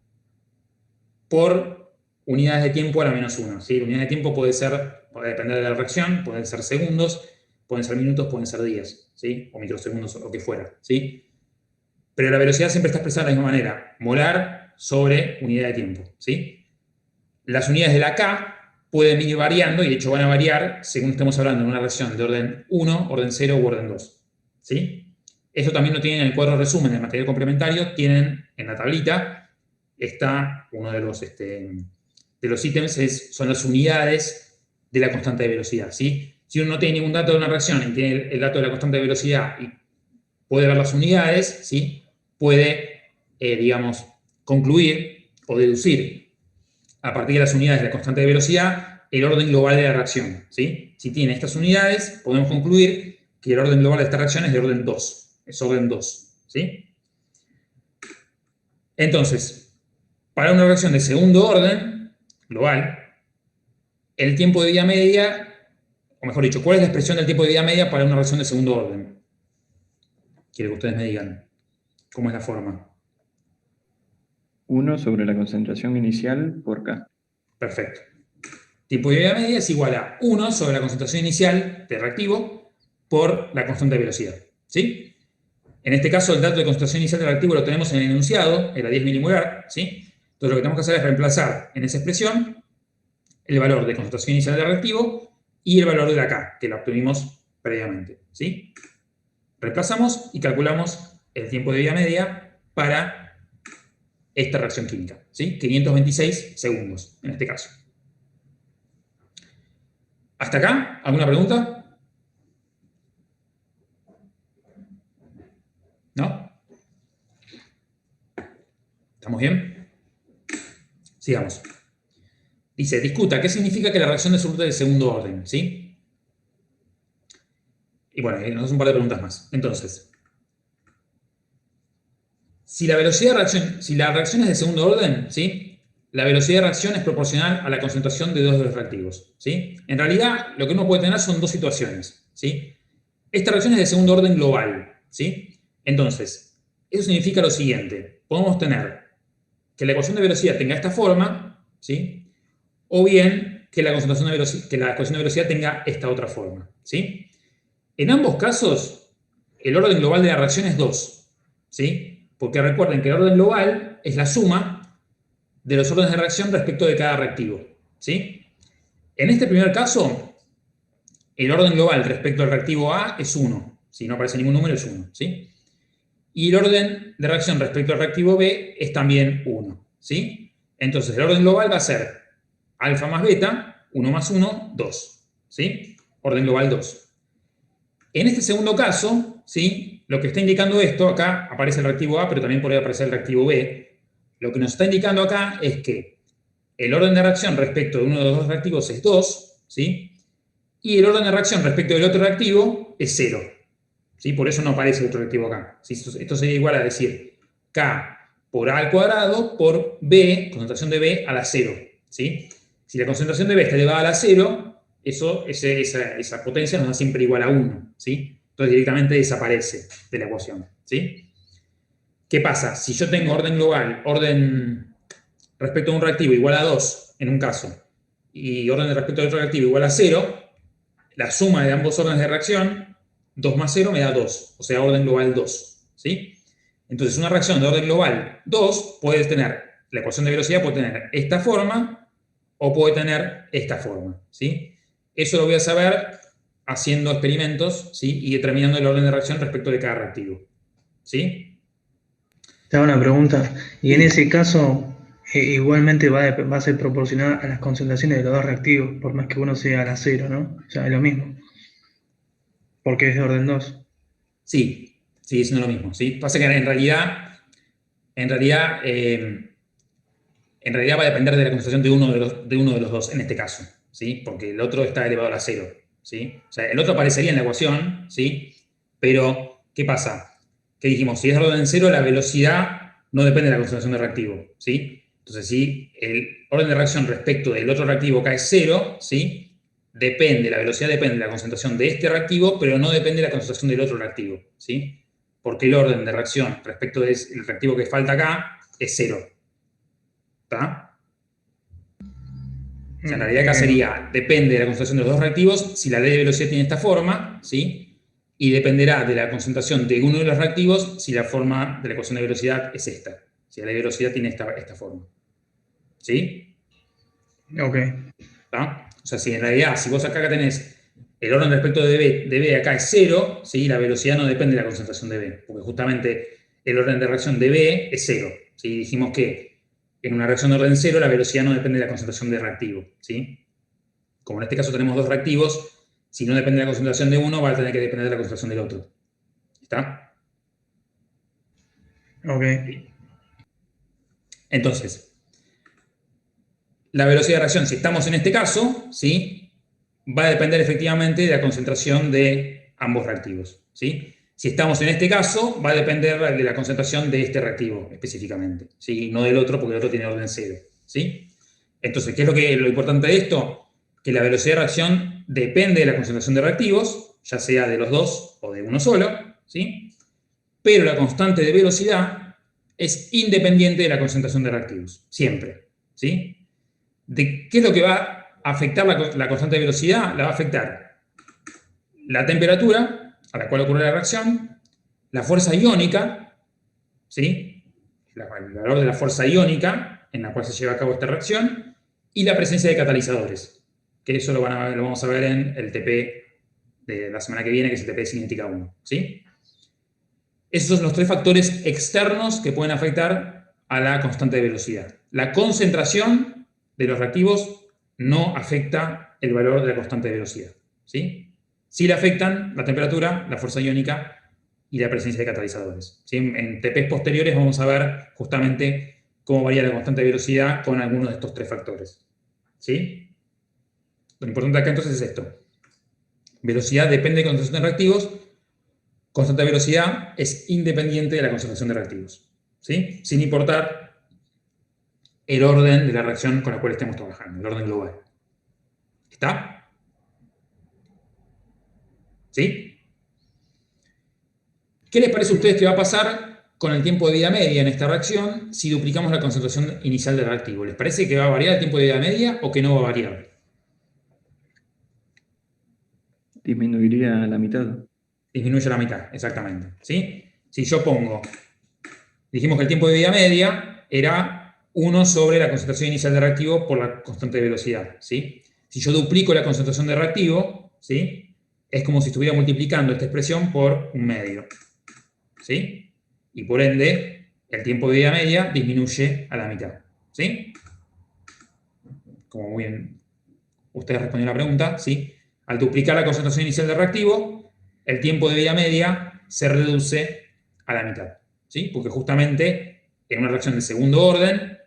por unidades de tiempo a la menos 1, ¿sí? La unidad de tiempo puede depender de la reacción, pueden ser segundos, pueden ser minutos, pueden ser días, ¿sí? O microsegundos o lo que fuera, ¿sí? Pero la velocidad siempre está expresada de la misma manera, molar sobre unidad de tiempo, ¿sí? Las unidades de la K pueden ir variando, y de hecho van a variar según estemos hablando de una reacción de orden 1, orden 0 u orden 2, ¿sí? Eso también lo tienen en el cuadro resumen del material complementario, tienen en la tablita, está uno de los ítems, son las unidades de la constante de velocidad, ¿sí? Si uno no tiene ningún dato de una reacción y tiene el dato de la constante de velocidad y puede ver las unidades, ¿sí? Puede, digamos, concluir o deducir a partir de las unidades de la constante de velocidad el orden global de la reacción, ¿sí? Si tiene estas unidades, podemos concluir que el orden global de esta reacción es de orden 2, es orden 2, ¿sí? Entonces, para una reacción de segundo orden global, el tiempo de vida media, o mejor dicho, ¿cuál es la expresión del tiempo de vida media para una reacción de segundo orden? Quiero que ustedes me digan cómo es la forma. 1 sobre la concentración inicial por K. Perfecto. Tiempo de vida media es igual a 1 sobre la concentración inicial del reactivo por la constante de velocidad, ¿sí? En este caso, el dato de concentración inicial del reactivo lo tenemos en el enunciado, era 10 milimolar, ¿sí? Entonces, lo que tenemos que hacer es reemplazar en esa expresión el valor de concentración inicial del reactivo y el valor de la K, que lo obtuvimos previamente, ¿sí? Reemplazamos y calculamos el tiempo de vida media para esta reacción química, ¿sí? 526 segundos, en este caso. ¿Hasta acá? ¿Alguna pregunta? ¿No? ¿Estamos bien? Sigamos. Dice, discuta, ¿qué significa que la reacción resulte de segundo orden? ¿Sí? Y bueno, nos hace un par de preguntas más. Entonces, si la velocidad de reacción, si la reacción es de segundo orden, ¿sí? La velocidad de reacción es proporcional a la concentración de dos de los reactivos, ¿sí? En realidad, lo que uno puede tener son dos situaciones, ¿sí? Esta reacción es de segundo orden global, ¿sí? Entonces, eso significa lo siguiente. Podemos tener que la ecuación de velocidad tenga esta forma, ¿sí? O bien que la ecuación de velocidad tenga esta otra forma, ¿sí? En ambos casos, el orden global de la reacción es 2, ¿sí? Porque recuerden que el orden global es la suma de los órdenes de reacción respecto de cada reactivo, ¿sí? En este primer caso, el orden global respecto al reactivo A es 1, si no aparece ningún número es 1, ¿sí? Y el orden de reacción respecto al reactivo B es también 1, ¿sí? Entonces, el orden global va a ser alfa más beta, 1 más 1, 2, ¿sí? Orden global 2. En este segundo caso, ¿sí? Lo que está indicando esto, acá aparece el reactivo A, pero también puede aparecer el reactivo B. Lo que nos está indicando acá es que el orden de reacción respecto de uno de los dos reactivos es 2, ¿sí? Y el orden de reacción respecto del otro reactivo es 0. ¿Sí? Por eso no aparece el otro reactivo acá. ¿Sí? Esto sería igual a decir K por A al cuadrado por B, concentración de B, a la 0. ¿Sí? Si la concentración de B está elevada a la 0, esa potencia nos da siempre igual a 1. ¿Sí? Entonces directamente desaparece de la ecuación. ¿Sí? ¿Qué pasa? Si yo tengo orden global, orden respecto a un reactivo igual a 2, en un caso, y orden respecto al otro reactivo igual a 0, la suma de ambos órdenes de reacción, 2 más 0 me da 2, o sea, orden global 2, ¿sí? Entonces, una reacción de orden global 2 puede tener, la ecuación de velocidad puede tener esta forma o puede tener esta forma, ¿sí? Eso lo voy a saber haciendo experimentos, ¿sí? Y determinando el orden de reacción respecto de cada reactivo, ¿sí? Te hago una pregunta. Y en ese caso, igualmente va a ser proporcional a las concentraciones de los dos reactivos, por más que uno sea a la 0, ¿no? O sea, es lo mismo. Porque es de orden 2. Sí, sigue siendo lo mismo, ¿sí? Pasa que en realidad va a depender de la concentración de uno de los dos en este caso, ¿sí? Porque el otro está elevado a la 0, ¿sí? O sea, el otro aparecería en la ecuación, ¿sí? Pero, ¿qué pasa? ¿Qué dijimos? Si es de orden 0, la velocidad no depende de la concentración de reactivo, ¿sí? Entonces, si el orden de reacción respecto del otro reactivo acá es 0, ¿sí? La velocidad depende de la concentración de este reactivo, pero no depende de la concentración del otro reactivo, ¿sí? Porque el orden de reacción respecto del reactivo que falta acá es 0. ¿Está? O sea, en realidad acá sería, depende de la concentración de los dos reactivos, si la ley de velocidad tiene esta forma, ¿sí? Y dependerá de la concentración de uno de los reactivos si la forma de la ecuación de velocidad es esta. Si la ley de velocidad tiene esta forma. ¿Sí? Ok. ¿Está? O sea, si en realidad, si vos acá tenés el orden respecto de B acá es 0, ¿sí? La velocidad no depende de la concentración de B, porque justamente el orden de reacción de B es 0. ¿Sí? Dijimos que en una reacción de orden 0 la velocidad no depende de la concentración de reactivo. ¿Sí? Como en este caso tenemos dos reactivos, si no depende de la concentración de uno, va a tener que depender de la concentración del otro. ¿Está? Ok. Entonces, la velocidad de reacción, si estamos en este caso, ¿sí? Va a depender efectivamente de la concentración de ambos reactivos. ¿Sí? Si estamos en este caso, va a depender de la concentración de este reactivo específicamente, ¿sí? No del otro, porque el otro tiene orden 0. ¿Sí? Entonces, ¿qué es lo importante de esto? Que la velocidad de reacción depende de la concentración de reactivos, ya sea de los dos o de uno solo, ¿sí? Pero la constante de velocidad es independiente de la concentración de reactivos, siempre. ¿Sí? ¿Qué es lo que va a afectar la constante de velocidad? La va a afectar la temperatura a la cual ocurre la reacción, la fuerza iónica, ¿sí? El valor de la fuerza iónica en la cual se lleva a cabo esta reacción, y la presencia de catalizadores, que eso lo vamos a ver en el TP de la semana que viene, que es el TP de cinética 1. ¿Sí? Esos son los tres factores externos que pueden afectar a la constante de velocidad. La concentración de los reactivos no afecta el valor de la constante de velocidad. ¿Sí? Sí le afectan la temperatura, la fuerza iónica y la presencia de catalizadores. ¿Sí? En TPs posteriores vamos a ver justamente cómo varía la constante de velocidad con algunos de estos tres factores. ¿Sí? Lo importante acá entonces es esto. Velocidad depende de concentración de reactivos. Constante de velocidad es independiente de la concentración de reactivos. ¿Sí? Sin importar el orden de la reacción con la cual estemos trabajando, el orden global. ¿Está? ¿Sí? ¿Qué les parece a ustedes que va a pasar con el tiempo de vida media en esta reacción si duplicamos la concentración inicial del reactivo? ¿Les parece que va a variar el tiempo de vida media o que no va a variar? Disminuiría a la mitad. Disminuye a la mitad, exactamente. ¿Sí? Si yo dijimos que el tiempo de vida media era 1 sobre la concentración inicial de reactivo por la constante de velocidad. ¿Sí? Si yo duplico la concentración de reactivo, ¿sí? Es como si estuviera multiplicando esta expresión por un medio. ¿Sí? Y por ende, el tiempo de vida media disminuye a la mitad. ¿Sí? Como muy bien ustedes respondieron la pregunta, ¿sí? Al duplicar la concentración inicial del reactivo, el tiempo de vida media se reduce a la mitad. ¿Sí? Porque justamente en una reacción de segundo orden,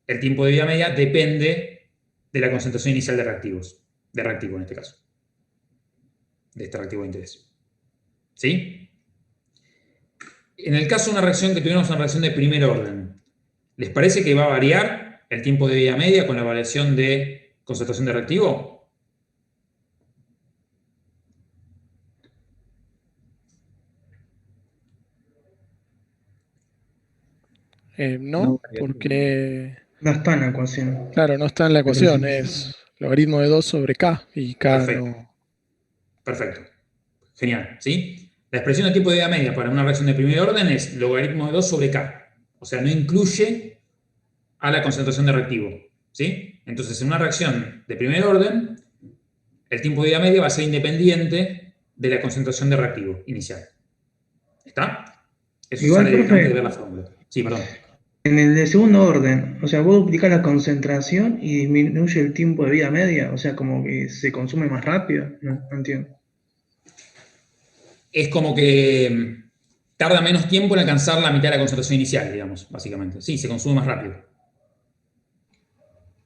el tiempo de vida media depende de la concentración inicial de reactivos. De reactivo en este caso. De este reactivo de interés. ¿Sí? En el caso de una reacción que tuviéramos una reacción de primer orden, ¿les parece que va a variar el tiempo de vida media con la variación de concentración de reactivo? No, No varía. porque, No está en la ecuación. claro, no está en la Pero ecuación, sí. es logaritmo de 2 sobre k, y k Perfecto. no. Perfecto. Genial. ¿Sí? La expresión de tiempo de vida media para una reacción de primer orden es logaritmo de 2 sobre k. O sea, no incluye a la concentración de reactivo. ¿Sí? Entonces, en una reacción de primer orden, el tiempo de vida media va a ser independiente de la concentración de reactivo inicial. ¿Está? Eso Igual, sale directamente de profe, ver la fórmula. Sí, perdón. en el de segundo orden, o sea, vos duplicás la concentración y disminuye el tiempo de vida media, o sea, como que se consume más rápido. No entiendo. Es como que tarda menos tiempo en alcanzar la mitad de la concentración inicial, digamos, básicamente. Sí, se consume más rápido.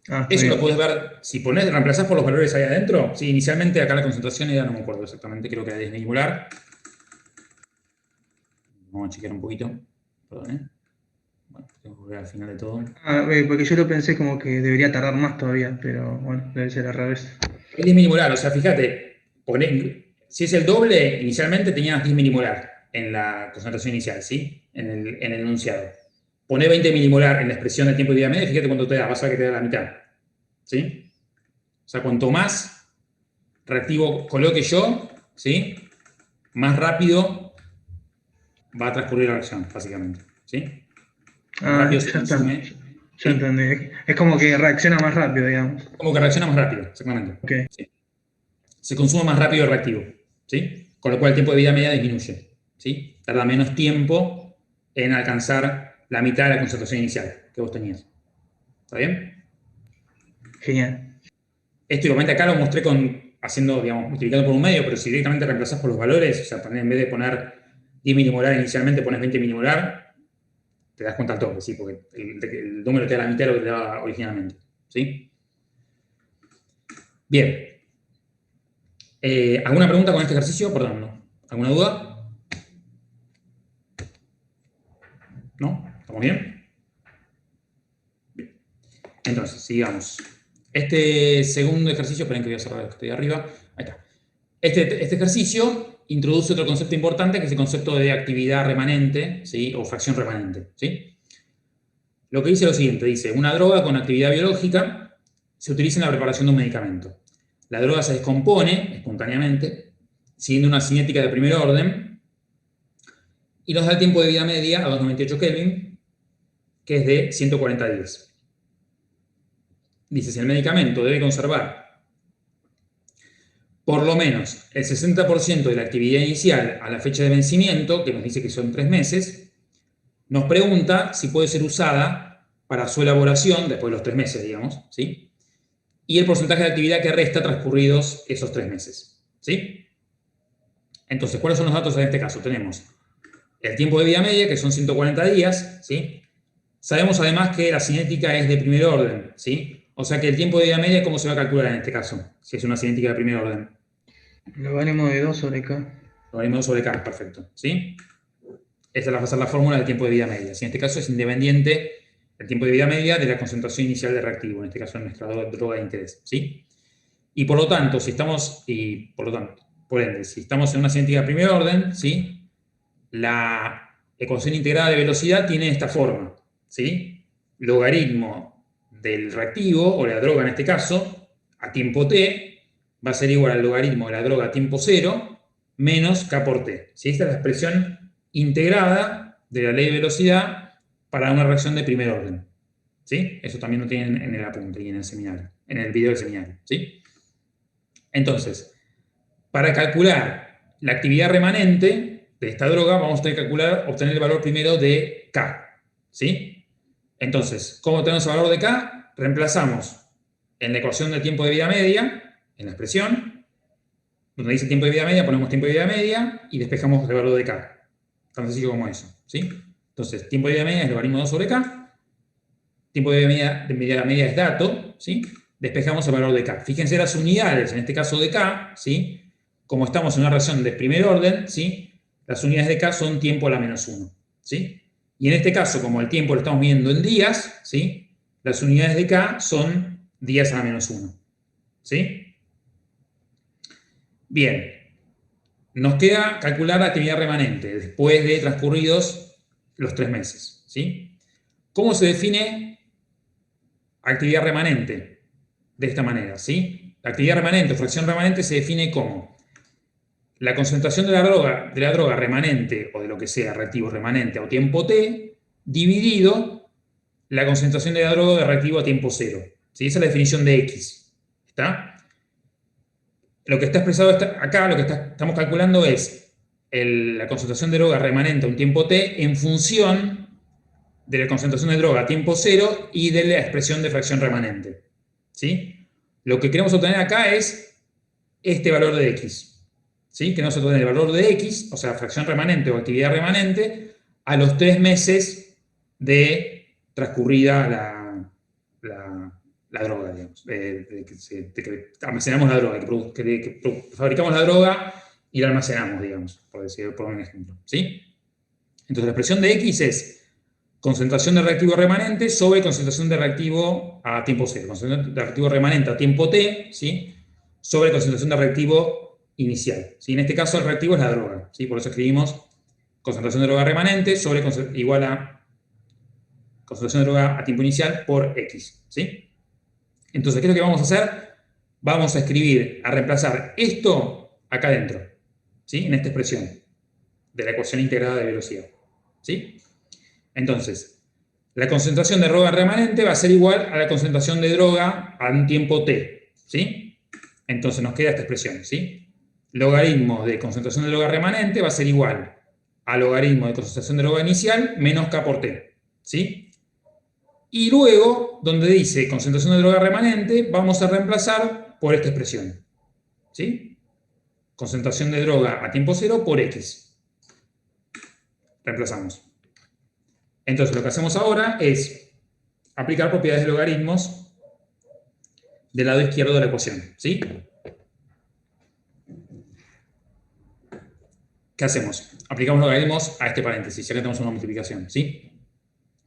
Ah, está Eso lo bien. puedes ver, si reemplazás por los valores ahí adentro. Sí, inicialmente acá la concentración era, no me acuerdo exactamente, creo que era 10 milimolar. Vamos a chequear un poquito. Perdón, ¿eh? Bueno, tengo que volver al final de todo. Ah, porque yo lo pensé como que debería tardar más todavía, pero bueno, debe ser al revés. Es 10 milimolar, o sea, fíjate, si es el doble, inicialmente tenías 10 milimolar en la concentración inicial, ¿sí? En el enunciado. Poné 20 milimolar en la expresión de tiempo de vida media, fíjate cuánto te da, vas a ver que te da la mitad. ¿Sí? O sea, cuanto más reactivo coloque yo, ¿sí? Más rápido va a transcurrir la reacción, básicamente. ¿Sí? Más Ah, rápido se ya está. consume. Ya ¿Sí? entendí. Es como que reacciona más rápido, digamos. Como que reacciona más rápido, exactamente. Ok. Sí. se consume más rápido el reactivo, ¿sí? Con lo cual el tiempo de vida media disminuye, ¿sí? Tarda menos tiempo en alcanzar la mitad de la concentración inicial que vos tenías. ¿Está bien? Genial. Esto igualmente acá lo mostré haciendo, digamos, multiplicando por un medio, pero si directamente reemplazás por los valores, o sea, en vez de poner 10 milimolar inicialmente, pones 20 milimolar, te das cuenta al toque, ¿sí? Porque el número te da la mitad de lo que te daba originalmente, ¿sí? Bien. ¿Alguna pregunta con este ejercicio? Perdón, ¿no? ¿Alguna duda? ¿No? ¿Estamos bien? Bien. Entonces, sigamos. Este segundo ejercicio, esperen que voy a cerrar esto de arriba. Ahí está. Este ejercicio introduce otro concepto importante, que es el concepto de actividad remanente, ¿sí? O fracción remanente, ¿sí? Lo que dice es lo siguiente, dice, una droga con actividad biológica se utiliza en la preparación de un medicamento. La droga se descompone espontáneamente, siguiendo una cinética de primer orden, y nos da el tiempo de vida media a 298 Kelvin, que es de 140 días. Dice, si el medicamento debe conservar por lo menos el 60% de la actividad inicial a la fecha de vencimiento, que nos dice que son 3 meses, nos pregunta si puede ser usada para su elaboración, después de los 3 meses, digamos, ¿sí? Y el porcentaje de actividad que resta transcurridos esos 3 meses, ¿sí? Entonces, ¿cuáles son los datos en este caso? Tenemos el tiempo de vida media, que son 140 días, ¿sí? Sabemos además que la cinética es de primer orden, ¿sí? O sea que el tiempo de vida media, ¿cómo se va a calcular en este caso? Si es una cinética de primer orden. Logaritmo de 2 sobre K. Logaritmo de 2 sobre K, perfecto, ¿sí? Esa va a ser la fórmula del tiempo de vida media. ¿Sí? En este caso es independiente el tiempo de vida media de la concentración inicial de reactivo, en este caso en nuestra droga de interés, ¿sí? Y por lo tanto, por ende, si estamos en una cinética de primer orden, ¿sí? La ecuación integrada de velocidad tiene esta forma, ¿sí? Logaritmo del reactivo, o la droga en este caso, a tiempo t, va a ser igual al logaritmo de la droga a tiempo 0, menos k por t. ¿Sí? Esta es la expresión integrada de la ley de velocidad para una reacción de primer orden. ¿Sí? Eso también lo tienen en el apunte y en el seminario, en el video del seminario. ¿Sí? Entonces, para calcular la actividad remanente de esta droga, vamos a tener que obtener el valor primero de K. ¿Sí? Entonces, ¿cómo tenemos el valor de K? Reemplazamos en la ecuación del tiempo de vida media, en la expresión, donde dice tiempo de vida media, ponemos tiempo de vida media y despejamos el valor de K. Tan sencillo como eso, ¿sí? Entonces, tiempo de vida media es logaritmo 2 sobre K, tiempo de vida media es dato, ¿sí? Despejamos el valor de K. Fíjense las unidades, en este caso de K, ¿sí? Como estamos en una reacción de primer orden, ¿sí? Las unidades de K son tiempo a la menos 1, ¿sí? Y en este caso, como el tiempo lo estamos midiendo en días, ¿sí? Las unidades de K son días a la menos 1, ¿sí? Bien. Nos queda calcular la actividad remanente después de transcurridos los 3 meses, ¿sí? ¿Cómo se define actividad remanente? De esta manera, ¿sí? La actividad remanente o fracción remanente se define como la concentración de la droga remanente, o de lo que sea, reactivo remanente a tiempo t, dividido la concentración de la droga de reactivo a tiempo 0. ¿Sí? Esa es la definición de X. ¿Está? Lo que está expresado acá, lo que estamos calculando es la concentración de droga remanente a un tiempo t en función de la concentración de droga a tiempo 0 y de la expresión de fracción remanente. ¿Sí? Lo que queremos obtener acá es este valor de X. ¿Sí? Queremos obtener el valor de X, o sea, fracción remanente o actividad remanente, a los 3 meses de transcurrida la droga, digamos. De que almacenamos la droga, que fabricamos la droga y la almacenamos, digamos, por un ejemplo. ¿Sí? Entonces, la expresión de X es concentración de reactivo remanente sobre concentración de reactivo a tiempo 0. Concentración de reactivo remanente a tiempo t, ¿sí? Sobre concentración de reactivo inicial. ¿Sí? En este caso, el reactivo es la droga. ¿Sí? Por eso escribimos concentración de droga remanente sobre igual a concentración de droga a tiempo inicial por X. ¿Sí? Entonces, ¿qué es lo que vamos a hacer? Vamos a reemplazar esto acá adentro. ¿Sí? En esta expresión de la ecuación integrada de velocidad. ¿Sí? Entonces, la concentración de droga remanente va a ser igual a la concentración de droga a un tiempo t. ¿Sí? Entonces nos queda esta expresión, ¿sí? Logaritmo de concentración de droga remanente va a ser igual a logaritmo de concentración de droga inicial menos K por T, ¿sí? Y luego, donde dice concentración de droga remanente, vamos a reemplazar por esta expresión, ¿sí? Concentración de droga a tiempo cero por X. Reemplazamos. Entonces lo que hacemos ahora es aplicar propiedades de logaritmos del lado izquierdo de la ecuación, ¿sí? ¿Qué hacemos? Aplicamos logaritmos a este paréntesis, ya que tenemos una multiplicación, ¿sí?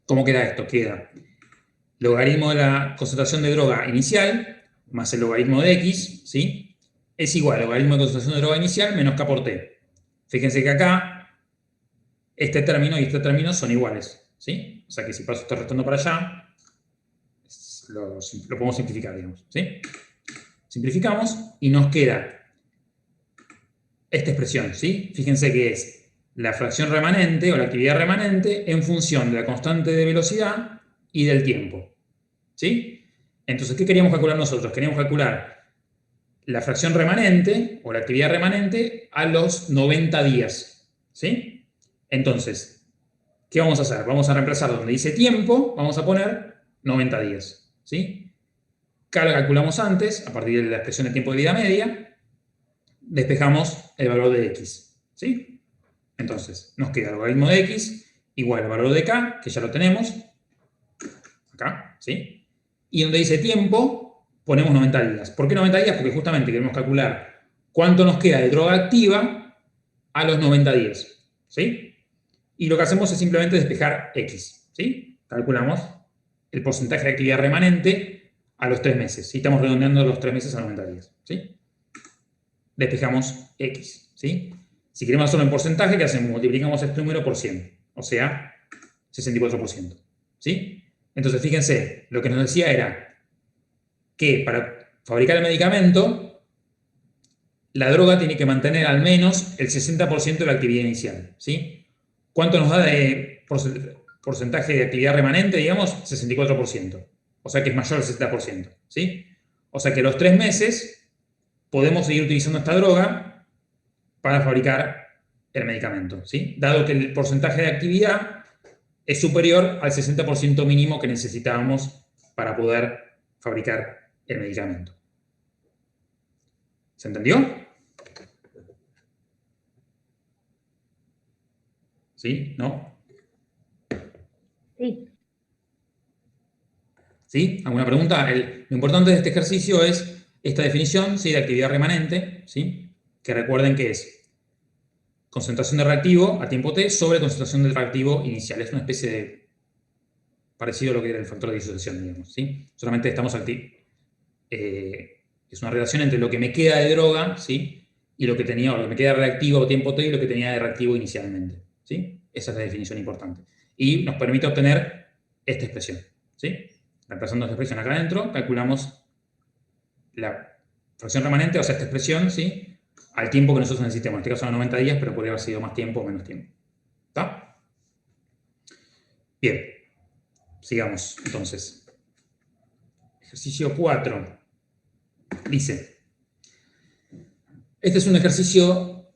¿Cómo queda esto? Queda logaritmo de la concentración de droga inicial más el logaritmo de X, ¿sí? Es igual a logaritmo de concentración de droga inicial menos K por T. Fíjense que acá este término y este término son iguales, ¿sí? O sea que si paso esto restando para allá, lo podemos simplificar, digamos, ¿sí? Simplificamos y nos queda esta expresión, ¿sí? Fíjense que es la fracción remanente o la actividad remanente en función de la constante de velocidad y del tiempo, ¿sí? Entonces, ¿qué queríamos calcular nosotros? Queríamos calcular la fracción remanente o la actividad remanente a los 90 días, ¿sí? Entonces, ¿qué vamos a hacer? Vamos a reemplazar donde dice tiempo, vamos a poner 90 días, ¿sí? Acá lo calculamos antes, a partir de la expresión de tiempo de vida media, despejamos el valor de X, ¿sí? Entonces, nos queda el logaritmo de X igual al valor de K, que ya lo tenemos, acá, ¿sí? Y donde dice tiempo, ponemos 90 días. ¿Por qué 90 días? Porque justamente queremos calcular cuánto nos queda de droga activa a los 90 días, ¿sí? Y lo que hacemos es simplemente despejar X, ¿sí? Calculamos el porcentaje de actividad remanente a los 3 meses, ¿sí? Estamos redondeando los 3 meses a 90 días, ¿sí? Despejamos X, ¿sí? Si queremos hacerlo en porcentaje, ¿qué hacemos? Multiplicamos este número por 100, o sea, 64%, ¿sí? Entonces, fíjense, lo que nos decía era que para fabricar el medicamento, la droga tiene que mantener al menos el 60% de la actividad inicial, ¿sí? ¿Cuánto nos da de porcentaje de actividad remanente? Digamos, 64%. O sea que es mayor al 60%, ¿sí? O sea que a los 3 meses podemos seguir utilizando esta droga para fabricar el medicamento, ¿sí? Dado que el porcentaje de actividad es superior al 60% mínimo que necesitábamos para poder fabricar el medicamento. ¿Se entendió? ¿Sí? ¿No? Sí. ¿Sí? ¿Alguna pregunta? Lo importante de este ejercicio es esta definición, ¿sí?, de actividad remanente, ¿sí? Que recuerden que es concentración de reactivo a tiempo t sobre concentración de reactivo inicial. Es una especie de parecido a lo que era el factor de disociación, digamos, ¿sí? Solamente estamos es una relación entre lo que me queda de droga, ¿sí?, y lo que tenía, o lo que me queda de reactivo a tiempo t y lo que tenía de reactivo inicialmente, ¿sí? Esa es la definición importante. Y nos permite obtener esta expresión, ¿sí? Reemplazando esta expresión acá adentro, calculamos la fracción remanente, o sea, esta expresión, ¿sí?, al tiempo que nosotros necesitemos. En este caso, 90 días, pero podría haber sido más tiempo o menos tiempo. ¿Está? Bien. Sigamos, entonces. Ejercicio 4. Dice, este es un ejercicio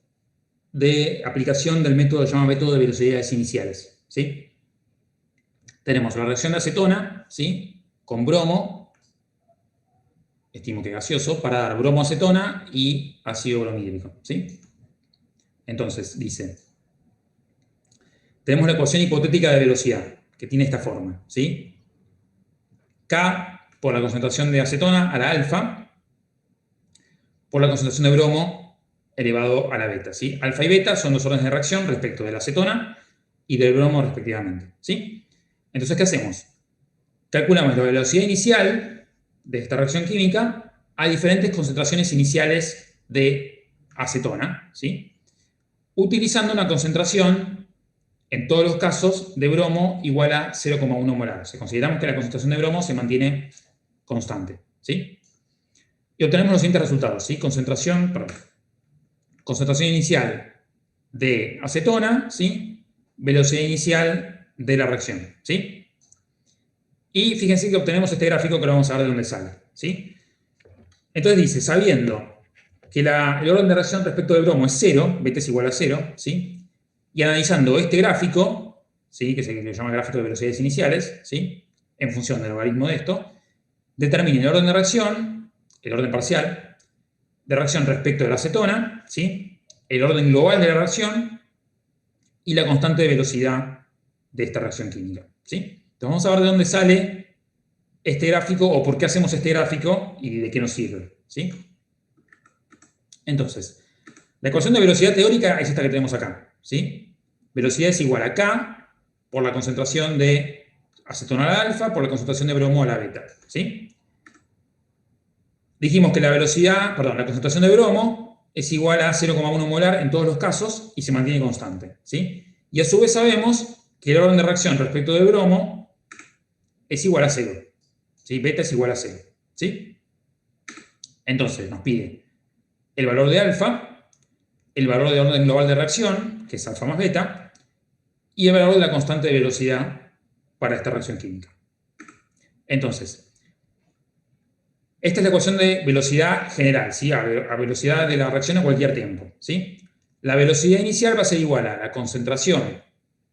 de aplicación del método llamado método de velocidades iniciales, ¿sí? Tenemos la reacción de acetona, ¿sí?, con bromo, estimo que gaseoso, para dar bromoacetona y ácido bromhídrico, ¿sí? Entonces, dice, tenemos la ecuación hipotética de velocidad, que tiene esta forma, ¿sí? K por la concentración de acetona a la alfa, por la concentración de bromo elevado a la beta, ¿sí? Alfa y beta son los órdenes de reacción respecto de la acetona y del bromo respectivamente, ¿sí? Entonces, ¿qué hacemos? Calculamos la velocidad inicial de esta reacción química a diferentes concentraciones iniciales de acetona, ¿sí?, utilizando una concentración, en todos los casos, de bromo igual a 0,1 molar. O sea, consideramos que la concentración de bromo se mantiene constante, ¿sí? Y obtenemos los siguientes resultados, ¿sí? Concentración inicial de acetona, ¿sí?, velocidad inicial de la reacción, ¿sí? Y fíjense que obtenemos este gráfico que lo vamos a ver de dónde sale, ¿sí? Entonces dice, sabiendo que el orden de reacción respecto del bromo es 0, beta es igual a 0, ¿sí? Y analizando este gráfico, ¿sí? Que se llama gráfico de velocidades iniciales, ¿sí? En función del logaritmo de esto, determine el orden de reacción, el orden parcial, de reacción respecto de la acetona, ¿sí? El orden global de la reacción y la constante de velocidad de esta reacción química, ¿sí? Entonces vamos a ver de dónde sale este gráfico o por qué hacemos este gráfico y de qué nos sirve, ¿sí? Entonces, la ecuación de velocidad teórica es esta que tenemos acá, ¿sí? Velocidad es igual a K por la concentración de acetona a la alfa por la concentración de bromo a la beta, ¿sí? Dijimos que la concentración de bromo es igual a 0,1 molar en todos los casos y se mantiene constante, ¿sí? Y a su vez sabemos que el orden de reacción respecto de bromo es igual a 0, ¿sí? Beta es igual a 0, ¿sí? Entonces nos pide el valor de alfa, el valor de orden global de reacción, que es alfa más beta, y el valor de la constante de velocidad para esta reacción química. Entonces, esta es la ecuación de velocidad general, ¿sí? A velocidad de la reacción a cualquier tiempo, ¿sí? La velocidad inicial va a ser igual a la concentración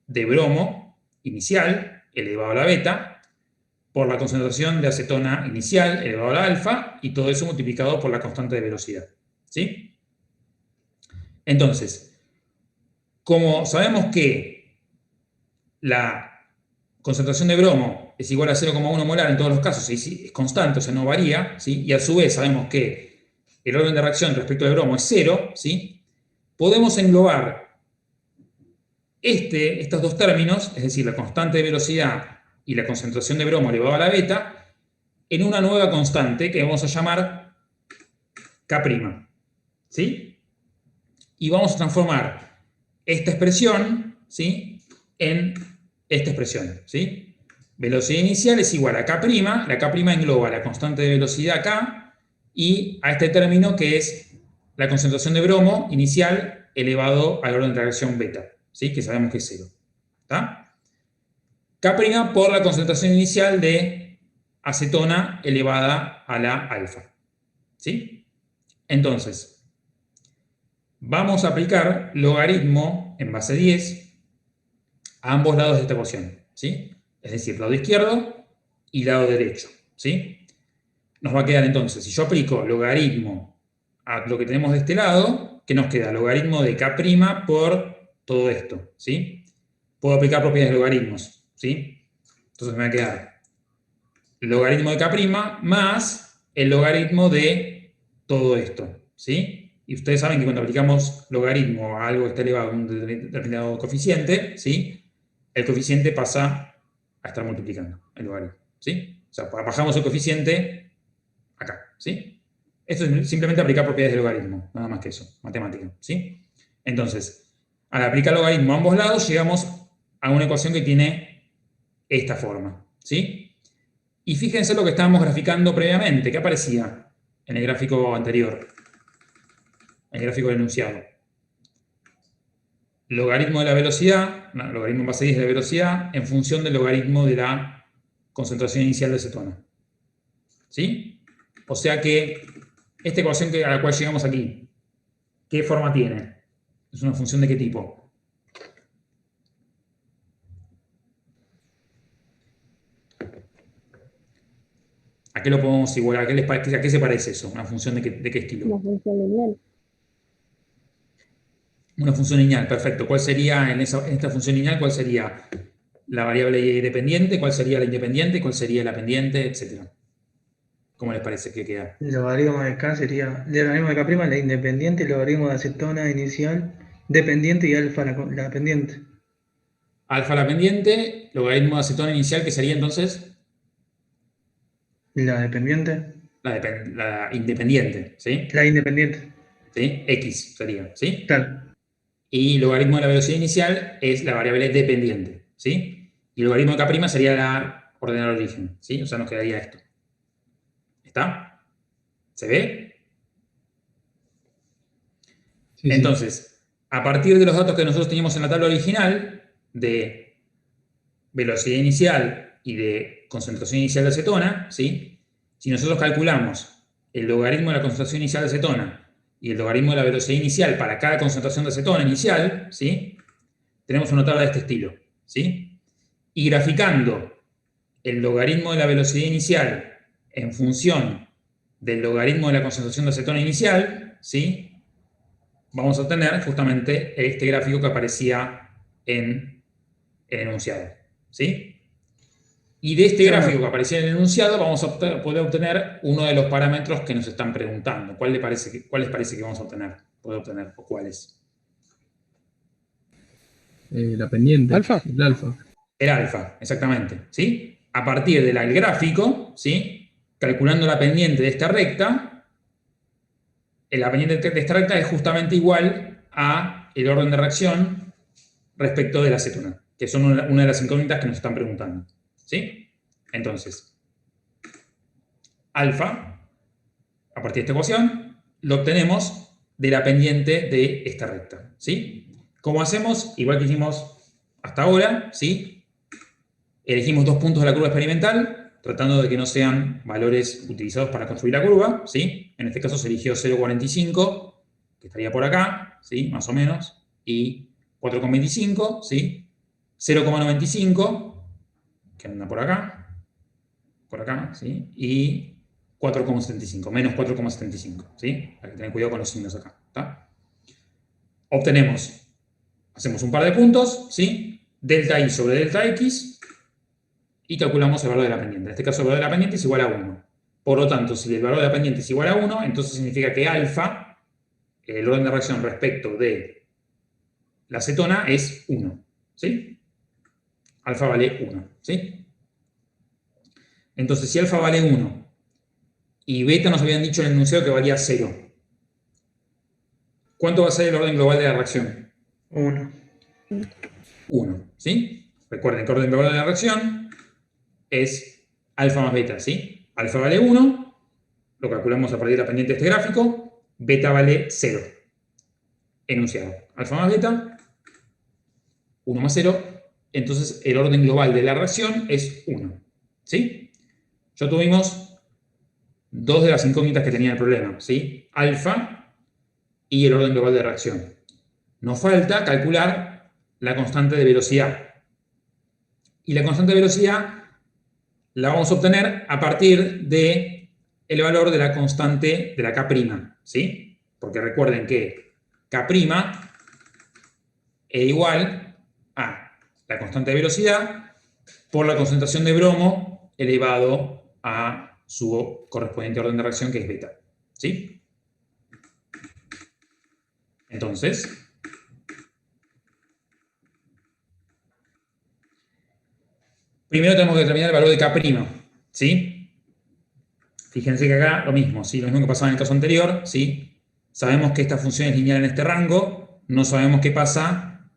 de bromo inicial elevado a la beta por la concentración de acetona inicial elevado a la alfa y todo eso multiplicado por la constante de velocidad, ¿sí? Entonces, como sabemos que la concentración de bromo es igual a 0,1 molar en todos los casos, es constante, o sea, no varía, ¿sí? Y a su vez sabemos que el orden de reacción respecto del bromo es 0, ¿sí? Podemos englobar estos dos términos, es decir, la constante de velocidad y la concentración de bromo elevado a la beta, en una nueva constante que vamos a llamar K', ¿sí? Y vamos a transformar esta expresión, ¿sí? En esta expresión, ¿sí? Velocidad inicial es igual a K', la K' engloba la constante de velocidad K y a este término que es la concentración de bromo inicial elevado al orden de reacción beta, ¿sí? Que sabemos que es 0, ¿está? K' por la concentración inicial de acetona elevada a la alfa, ¿sí? Entonces, vamos a aplicar logaritmo en base 10 a ambos lados de esta ecuación, ¿sí? Es decir, lado izquierdo y lado derecho, ¿sí? Nos va a quedar entonces, si yo aplico logaritmo a lo que tenemos de este lado, ¿qué nos queda? Logaritmo de K' por todo esto, ¿sí? Puedo aplicar propiedades de logaritmos, ¿sí? Entonces me va a quedar logaritmo de K' más el logaritmo de todo esto, ¿sí? Y ustedes saben que cuando aplicamos logaritmo a algo que está elevado a un determinado coeficiente, ¿sí? El coeficiente pasa a estar multiplicando el logaritmo, ¿sí? O sea, bajamos el coeficiente acá, ¿sí? Esto es simplemente aplicar propiedades de logaritmo, nada más que eso, matemática, ¿sí? Entonces, al aplicar logaritmo a ambos lados, llegamos a una ecuación que tiene esta forma, ¿sí? Y fíjense lo que estábamos graficando previamente, ¿qué aparecía en el gráfico anterior? El gráfico del enunciado. Logaritmo de la velocidad, logaritmo en base 10 de la velocidad, en función del logaritmo de la concentración inicial de acetona, ¿sí? O sea que esta ecuación a la cual llegamos aquí, ¿qué forma tiene? ¿Es una función de qué tipo? ¿A qué lo podemos igualar? ¿A qué se parece eso? ¿Una función de qué estilo? Una función lineal. Una función lineal, perfecto. ¿Cuál sería, en esta función lineal, cuál sería la variable dependiente? ¿Cuál sería la independiente? ¿Cuál sería la pendiente? Etcétera. ¿Cómo les parece que queda? El logaritmo de K sería, el logaritmo de K', la independiente, el logaritmo de acetona inicial, dependiente y alfa la pendiente. Alfa la pendiente, logaritmo de acetona inicial, que sería entonces La dependiente. la independiente, ¿sí? La independiente. ¿Sí? X sería, ¿sí? Claro. Y logaritmo de la velocidad inicial es la variable dependiente, ¿sí? Y el logaritmo de K' sería la ordenada de origen, ¿sí? O sea, nos quedaría esto. ¿Está? ¿Se ve? Sí, Entonces, a partir de los datos que nosotros teníamos en la tabla original, de velocidad inicial y de concentración inicial de acetona, ¿sí? Si nosotros calculamos el logaritmo de la concentración inicial de acetona y el logaritmo de la velocidad inicial para cada concentración de acetona inicial, ¿sí? Tenemos una tabla de este estilo, ¿sí? Y graficando el logaritmo de la velocidad inicial en función del logaritmo de la concentración de acetona inicial, ¿sí? Vamos a obtener justamente este gráfico que aparecía en el enunciado, ¿sí? Y de este gráfico que aparecía en el enunciado vamos a poder obtener uno de los parámetros que nos están preguntando. ¿Cuál les parece que vamos a obtener? ¿Poder obtener? ¿O cuáles? La pendiente. ¿Alfa? El alfa. El alfa, exactamente, ¿sí? A partir del gráfico, ¿sí? Calculando la pendiente de esta recta, la pendiente de esta recta es justamente igual a el orden de reacción respecto de la acetona, que son una de las incógnitas que nos están preguntando, ¿sí? Entonces, alfa, a partir de esta ecuación, lo obtenemos de la pendiente de esta recta, ¿sí? ¿Cómo hacemos? Igual que hicimos hasta ahora, ¿sí? Elegimos dos puntos de la curva experimental, tratando de que no sean valores utilizados para construir la curva, ¿sí? En este caso se eligió 0,45, que estaría por acá, ¿sí? Más o menos, y 4,25, ¿sí? 0,95, que anda por acá, ¿sí? Y 4,75, menos 4,75, ¿sí? Hay que tener cuidado con los signos acá, ¿está? Obtenemos, hacemos un par de puntos, ¿sí? Delta I sobre delta X, y calculamos el valor de la pendiente. En este caso el valor de la pendiente es igual a 1. Por lo tanto, si el valor de la pendiente es igual a 1, entonces significa que alfa, el orden de reacción respecto de la acetona, es 1, ¿sí? Alfa vale 1, ¿sí? Entonces, si alfa vale 1 y beta nos habían dicho en el enunciado que valía 0, ¿cuánto va a ser el orden global de la reacción? 1. 1, ¿sí? Recuerden que el orden global de la reacción es alfa más beta, ¿sí? Alfa vale 1, lo calculamos a partir de la pendiente de este gráfico, beta vale 0. Enunciado. Alfa más beta, 1 más 0, entonces el orden global de la reacción es 1, ¿sí? Ya tuvimos dos de las incógnitas que tenía el problema, ¿sí? Alfa y el orden global de reacción. Nos falta calcular la constante de velocidad. Y la constante de velocidad la vamos a obtener a partir del valor de la constante de la K', ¿sí? Porque recuerden que K' es igual a la constante de velocidad por la concentración de bromo elevado a su correspondiente orden de reacción, que es beta, ¿sí? Entonces, primero tenemos que determinar el valor de K', ¿sí? Fíjense que acá lo mismo, ¿sí? Lo mismo que pasaba en el caso anterior, ¿sí? Sabemos que esta función es lineal en este rango, no sabemos qué pasa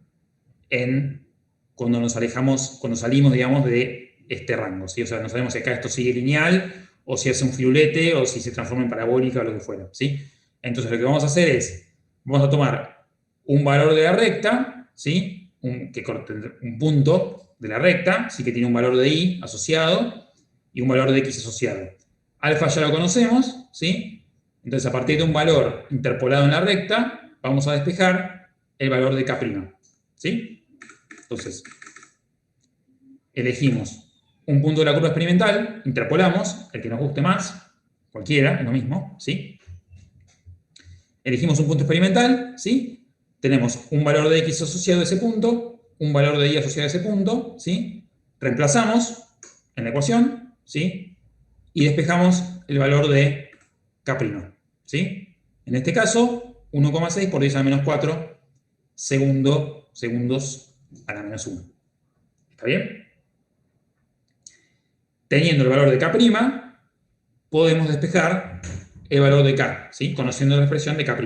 cuando nos alejamos, cuando salimos, digamos, de este rango, ¿sí? O sea, no sabemos si acá esto sigue lineal, o si hace un firulete, o si se transforma en parabólica, o lo que fuera, ¿sí? Entonces lo que vamos a hacer es, vamos a tomar un valor de la recta, ¿sí? Un punto de la recta, sí, que tiene un valor de I asociado y un valor de X asociado. Alfa ya lo conocemos, ¿sí? Entonces, a partir de un valor interpolado en la recta, vamos a despejar el valor de K', ¿sí? Entonces, elegimos un punto de la curva experimental, interpolamos, el que nos guste más, cualquiera, es lo mismo, ¿sí? Elegimos un punto experimental, ¿sí? Tenemos un valor de X asociado a ese punto, un valor de Y asociado a ese punto, ¿sí? Reemplazamos en la ecuación, ¿sí? Y despejamos el valor de K', ¿sí? En este caso, 1,6 por 10 a la menos 4 segundos a la menos 1. ¿Está bien? Teniendo el valor de K', podemos despejar el valor de K, ¿sí? Conociendo la expresión de K',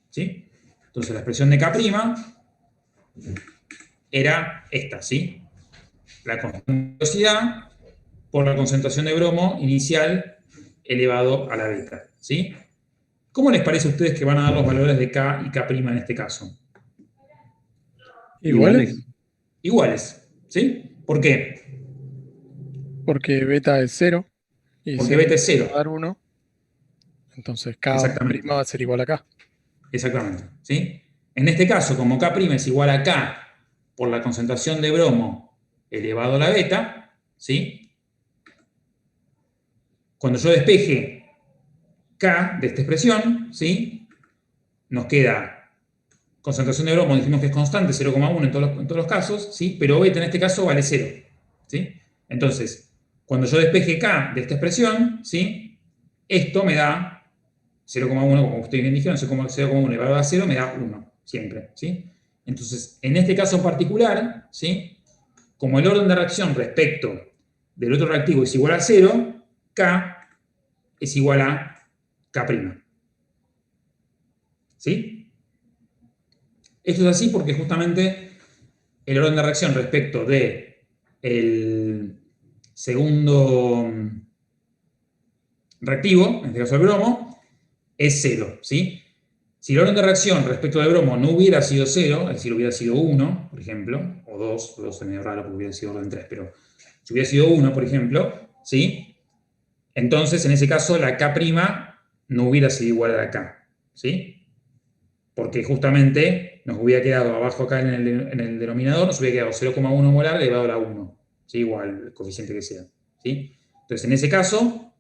¿sí? Entonces la expresión de K' era esta, ¿sí? La constante de velocidad por la concentración de bromo inicial elevado a la beta, ¿sí? ¿Cómo les parece a ustedes que van a dar los valores de K y K' en este caso? ¿Iguales? Iguales, ¿sí? ¿Por qué? Porque beta es 0. Y Porque beta es 0. va a dar 1. Entonces K' Exactamente. va a ser igual a K. Exactamente, ¿sí? En este caso, como K' es igual a K por la concentración de bromo elevado a la beta, ¿sí? Cuando yo despeje K de esta expresión, ¿sí? Nos queda concentración de bromo, dijimos que es constante, 0,1 en todos los casos, ¿sí? Pero beta en este caso vale 0, ¿sí? Entonces, cuando yo despeje K de esta expresión, ¿sí? Esto me da 0,1, como ustedes bien dijeron, 0,1 elevado a 0 me da 1, siempre, ¿sí? Entonces, en este caso en particular, ¿sí? Como el orden de reacción respecto del otro reactivo es igual a 0, K es igual a K'. ¿Sí? Esto es así porque justamente el orden de reacción respecto del segundo reactivo, en este caso el bromo, es 0, ¿sí? Si el orden de reacción respecto del bromo no hubiera sido 0, es decir, hubiera sido 1, por ejemplo, o 2 es medio raro porque hubiera sido orden 3, pero si hubiera sido 1, por ejemplo, ¿sí? Entonces, en ese caso, la K' no hubiera sido igual a la K, ¿sí? Porque justamente nos hubiera quedado abajo acá en el denominador, nos hubiera quedado 0,1 molar elevado a la 1, ¿sí? Igual el coeficiente que sea, ¿sí? Entonces, en ese caso,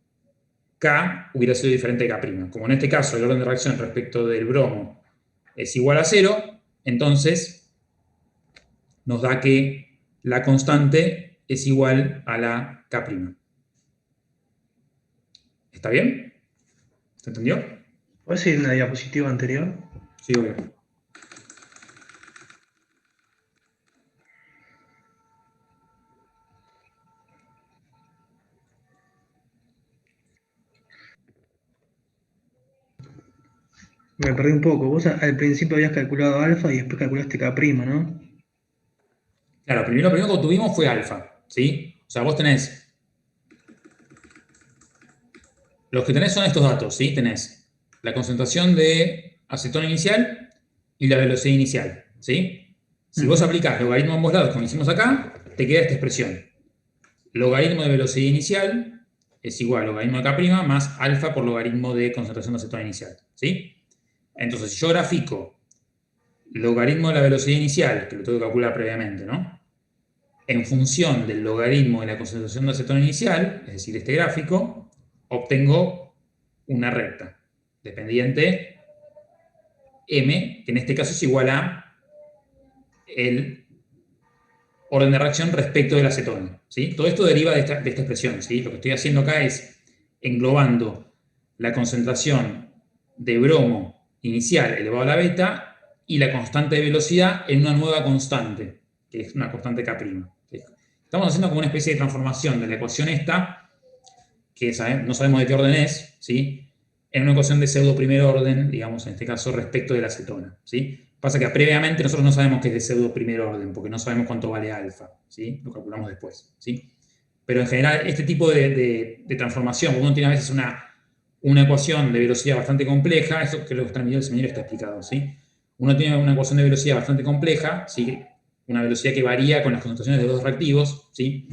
K hubiera sido diferente de K'. Como en este caso el orden de reacción respecto del bromo es igual a 0, entonces nos da que la constante es igual a la K'. ¿Está bien? ¿Se entendió? ¿Puedes ir a una diapositiva anterior? Sí, obvio. Me perdí un poco. Vos al principio habías calculado alfa y después calculaste K', ¿no? Claro, lo primero que obtuvimos fue alfa, ¿sí? O sea, vos tenés... Los que tenés son estos datos, ¿sí? Tenés la concentración de acetona inicial y la velocidad inicial, ¿sí? Si vos aplicás logaritmo a ambos lados, como hicimos acá, te queda esta expresión. Logaritmo de velocidad inicial es igual a logaritmo de K' más alfa por logaritmo de concentración de acetona inicial, ¿sí? Entonces, si yo grafico logaritmo de la velocidad inicial, que lo tengo que calcular previamente, ¿no? En función del logaritmo de la concentración de acetona inicial, es decir, este gráfico, obtengo una recta dependiente m, que en este caso es igual a el orden de reacción respecto de la acetona, ¿sí? Todo esto deriva de esta expresión, ¿sí? Lo que estoy haciendo acá es englobando la concentración de bromo inicial elevado a la beta y la constante de velocidad en una nueva constante, que es una constante K'. ¿Sí? Estamos haciendo como una especie de transformación de la ecuación esta, que no sabemos de qué orden es, ¿sí? En una ecuación de pseudo primer orden, digamos, en este caso, respecto de la acetona, ¿sí? Pasa que previamente nosotros no sabemos qué es de pseudo primer orden, porque no sabemos cuánto vale alfa, ¿sí? Lo calculamos después, ¿sí? Pero en general, este tipo de transformación, uno tiene a veces una ecuación de velocidad bastante compleja, eso que lo transmitió el seminario está explicado, ¿sí? Uno tiene una ecuación de velocidad bastante compleja, ¿sí? Una velocidad que varía con las concentraciones de los dos reactivos, ¿sí?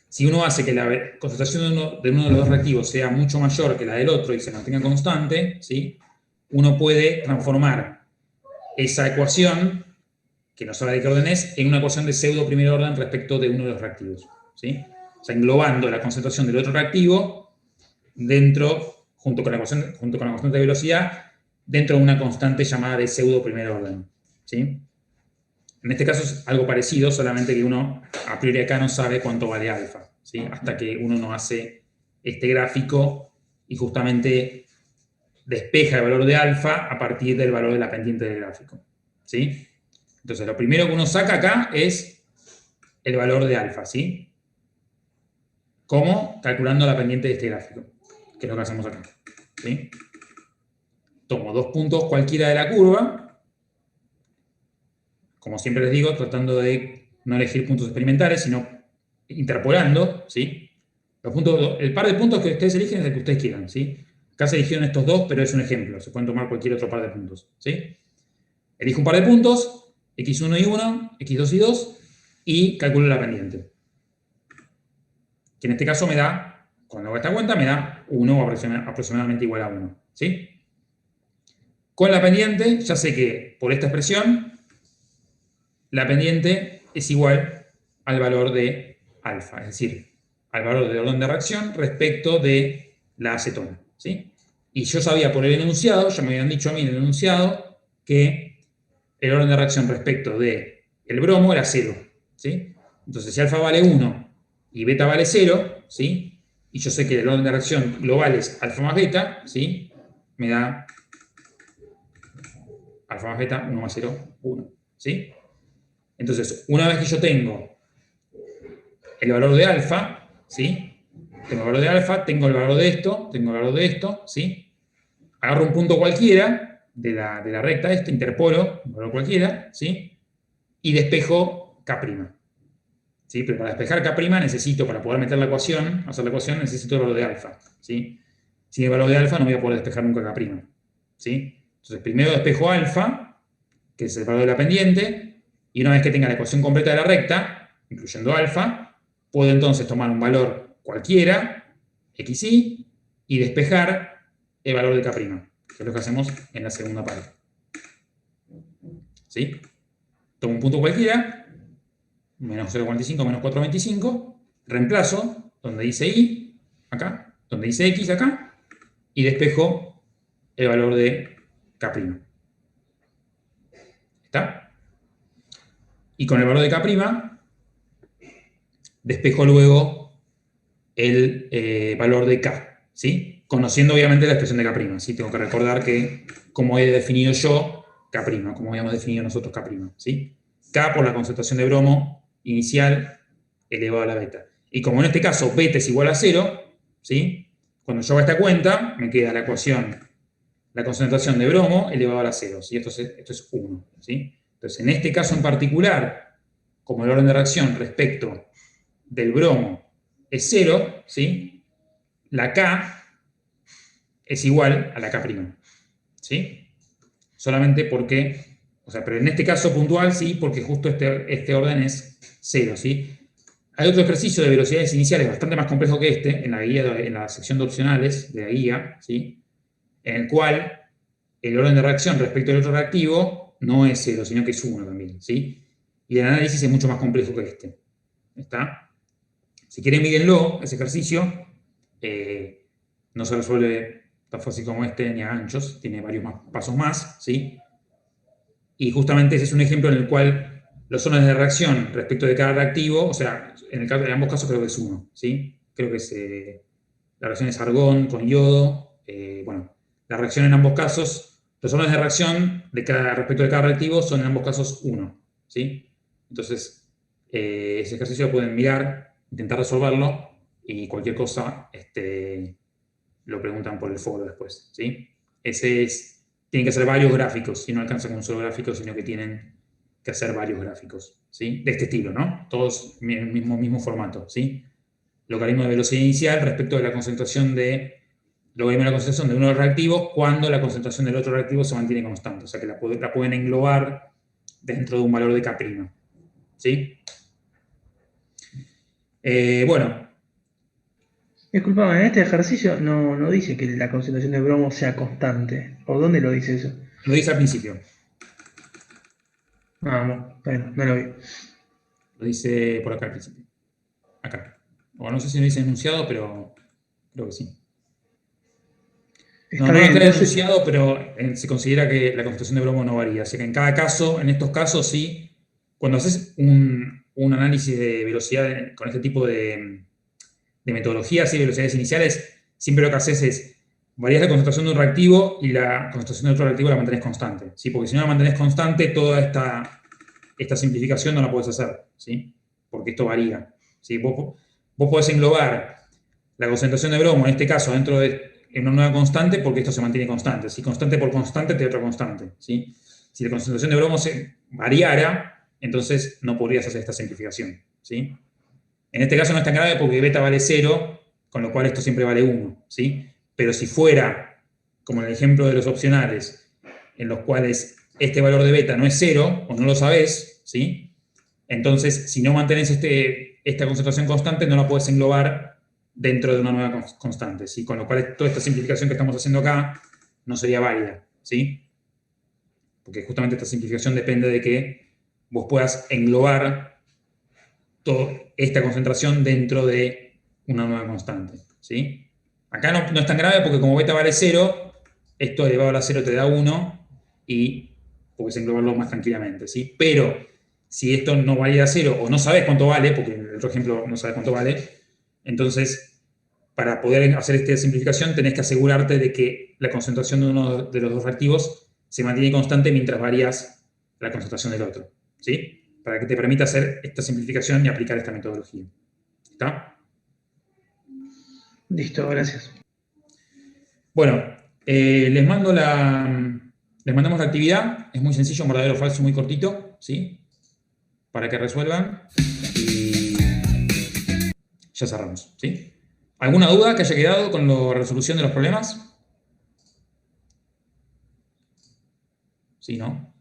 Si uno hace que la concentración de uno de los dos reactivos sea mucho mayor que la del otro y se mantenga constante, ¿sí? Uno puede transformar esa ecuación, que no sabe de qué orden es, en una ecuación de pseudo primer orden respecto de uno de los reactivos, ¿sí? O sea, englobando la concentración del otro reactivo dentro, junto con la constante de velocidad, dentro de una constante llamada de pseudo primer orden, ¿sí? En este caso es algo parecido, solamente que uno a priori acá no sabe cuánto vale alfa, ¿sí? Hasta que uno no hace este gráfico y justamente despeja el valor de alfa a partir del valor de la pendiente del gráfico, ¿sí? Entonces, lo primero que uno saca acá es el valor de alfa, ¿sí? ¿Cómo? Calculando la pendiente de este gráfico, que es lo que hacemos acá, ¿sí? Tomo dos puntos cualquiera de la curva, como siempre les digo, tratando de no elegir puntos experimentales, sino interpolando, ¿sí? El par de puntos que ustedes eligen es el que ustedes quieran, ¿sí? Acá se eligieron estos dos, pero es un ejemplo. Se pueden tomar cualquier otro par de puntos, ¿sí? Elijo un par de puntos, x1 y 1, x2 y 2, y calculo la pendiente. Que en este caso me da Cuando hago esta cuenta me da 1 aproximadamente igual a 1. ¿Sí? Con la pendiente, ya sé que por esta expresión, la pendiente es igual al valor de alfa, es decir, al valor del orden de reacción respecto de la acetona. ¿Sí? Y yo sabía por el enunciado, ya me habían dicho a mí en el enunciado, que el orden de reacción respecto del bromo era 0. ¿Sí? Entonces, si alfa vale 1 y beta vale 0, ¿sí? Y yo sé que el orden de reacción global es alfa más beta, ¿sí? Me da alfa más beta 1 más 0, 1. ¿Sí? Entonces, una vez que yo tengo el valor de alfa, ¿sí? Tengo el valor de alfa, tengo el valor de esto, tengo el valor de esto, ¿sí? Agarro un punto cualquiera de la recta esta, interpolo un valor cualquiera, ¿sí? Y despejo K'. ¿Sí? Pero para despejar K' necesito, para poder meter la ecuación, hacer la ecuación, necesito el valor de alfa. ¿Sí? Sin el valor de alfa no voy a poder despejar nunca K'. ¿Sí? Entonces, primero despejo alfa, que es el valor de la pendiente, y una vez que tenga la ecuación completa de la recta, incluyendo alfa, puedo entonces tomar un valor cualquiera, xy, y despejar el valor de K', que es lo que hacemos en la segunda parte. ¿Sí? Tomo un punto cualquiera, menos 0,45, menos 4,25, reemplazo donde dice y, acá, donde dice x, acá, y despejo el valor de K'. ¿Está? Y con el valor de K', despejo luego el valor de K, ¿sí? Conociendo obviamente la expresión de K', ¿sí? Tengo que recordar que como he definido yo K', como habíamos definido nosotros K', ¿sí? K por la concentración de bromo inicial elevado a la beta. Y como en este caso beta es igual a 0, ¿sí? Cuando yo haga esta cuenta, me queda la ecuación, la concentración de bromo elevado a la 0, ¿sí? Esto es 1, ¿sí? Entonces, en este caso en particular, como el orden de reacción respecto del bromo es 0, ¿sí? La K es igual a la K', ¿sí? Solamente porque, o sea, pero en este caso puntual sí, porque justo este orden es 0, ¿sí? Hay otro ejercicio de velocidades iniciales bastante más complejo que este, en la guía, en la sección de opcionales de la guía, ¿sí? En el cual el orden de reacción respecto del otro reactivo no es 0, sino que es 1 también, ¿sí? Y el análisis es mucho más complejo que este. ¿Está? Si quieren, mírenlo, ese ejercicio. No se resuelve tan fácil como este, ni a ganchos, tiene varios pasos más, ¿sí? Y justamente ese es un ejemplo en el cual los órdenes de reacción respecto de cada reactivo, o sea, en ambos casos creo que es 1, ¿sí? Creo que es, la reacción es argón con yodo, bueno, la reacción en ambos casos, los órdenes de reacción respecto de cada reactivo son en ambos casos 1, ¿sí? Entonces, ese ejercicio lo pueden mirar, intentar resolverlo, y cualquier cosa, lo preguntan por el foro después, ¿sí? Tienen que hacer varios gráficos, y no alcanzan con un solo gráfico, sino que tienen que hacer varios gráficos, ¿sí? De este estilo, ¿no? Todos en el mismo formato, ¿sí? Logaritmo de velocidad inicial respecto de la concentración logaritmo de la concentración de uno de los reactivos cuando la concentración del otro reactivo se mantiene constante, o sea que la pueden englobar dentro de un valor de K', ¿sí? Bueno. Disculpame, en este ejercicio no dice que la concentración de bromo sea constante. ¿Por dónde lo dice eso? Lo dice al principio. Ah, bueno, no lo vi. Lo dice por acá al principio. Acá. O no sé si lo dice enunciado, pero creo que sí. No está enunciado, pero se considera que la concentración de bromo no varía. Así que en cada caso, en estos casos sí, cuando haces un análisis de velocidad con este tipo de metodologías y velocidades iniciales, siempre lo que haces es variar la concentración de un reactivo y la concentración de otro reactivo la mantenés constante, ¿sí? Porque si no la mantenés constante, toda esta simplificación no la podés hacer, ¿sí? Porque esto varía, ¿sí? Vos podés englobar la concentración de bromo, en este caso, dentro de una nueva constante, porque esto se mantiene constante. Si constante por constante, te da otra constante, ¿sí? Si la concentración de bromo se variara, entonces no podrías hacer esta simplificación, ¿sí? En este caso no es tan grave porque beta vale 0, con lo cual esto siempre vale 1, ¿sí? Pero si fuera, como en el ejemplo de los opcionales, en los cuales este valor de beta no es 0, o no lo sabés, ¿sí? Entonces, si no mantenés esta concentración constante, no la podés englobar dentro de una nueva constante, ¿sí? Con lo cual toda esta simplificación que estamos haciendo acá no sería válida, ¿sí? Porque justamente esta simplificación depende de que vos puedas englobar toda esta concentración dentro de una nueva constante, ¿sí? Acá no es tan grave porque como beta vale 0, esto elevado a la 0 te da 1 y puedes englobarlo más tranquilamente, ¿sí? Pero si esto no valía 0 o no sabes cuánto vale, porque en el otro ejemplo no sabes cuánto vale, entonces para poder hacer esta simplificación tenés que asegurarte de que la concentración de uno de los dos reactivos se mantiene constante mientras varías la concentración del otro, ¿sí? Para que te permita hacer esta simplificación y aplicar esta metodología. ¿Está? Listo, gracias. Bueno, les mandamos la actividad. Es muy sencillo, un verdadero o falso muy cortito, ¿sí? Para que resuelvan. Y ya cerramos, ¿sí? ¿Alguna duda que haya quedado con la resolución de los problemas? ¿Sí, no?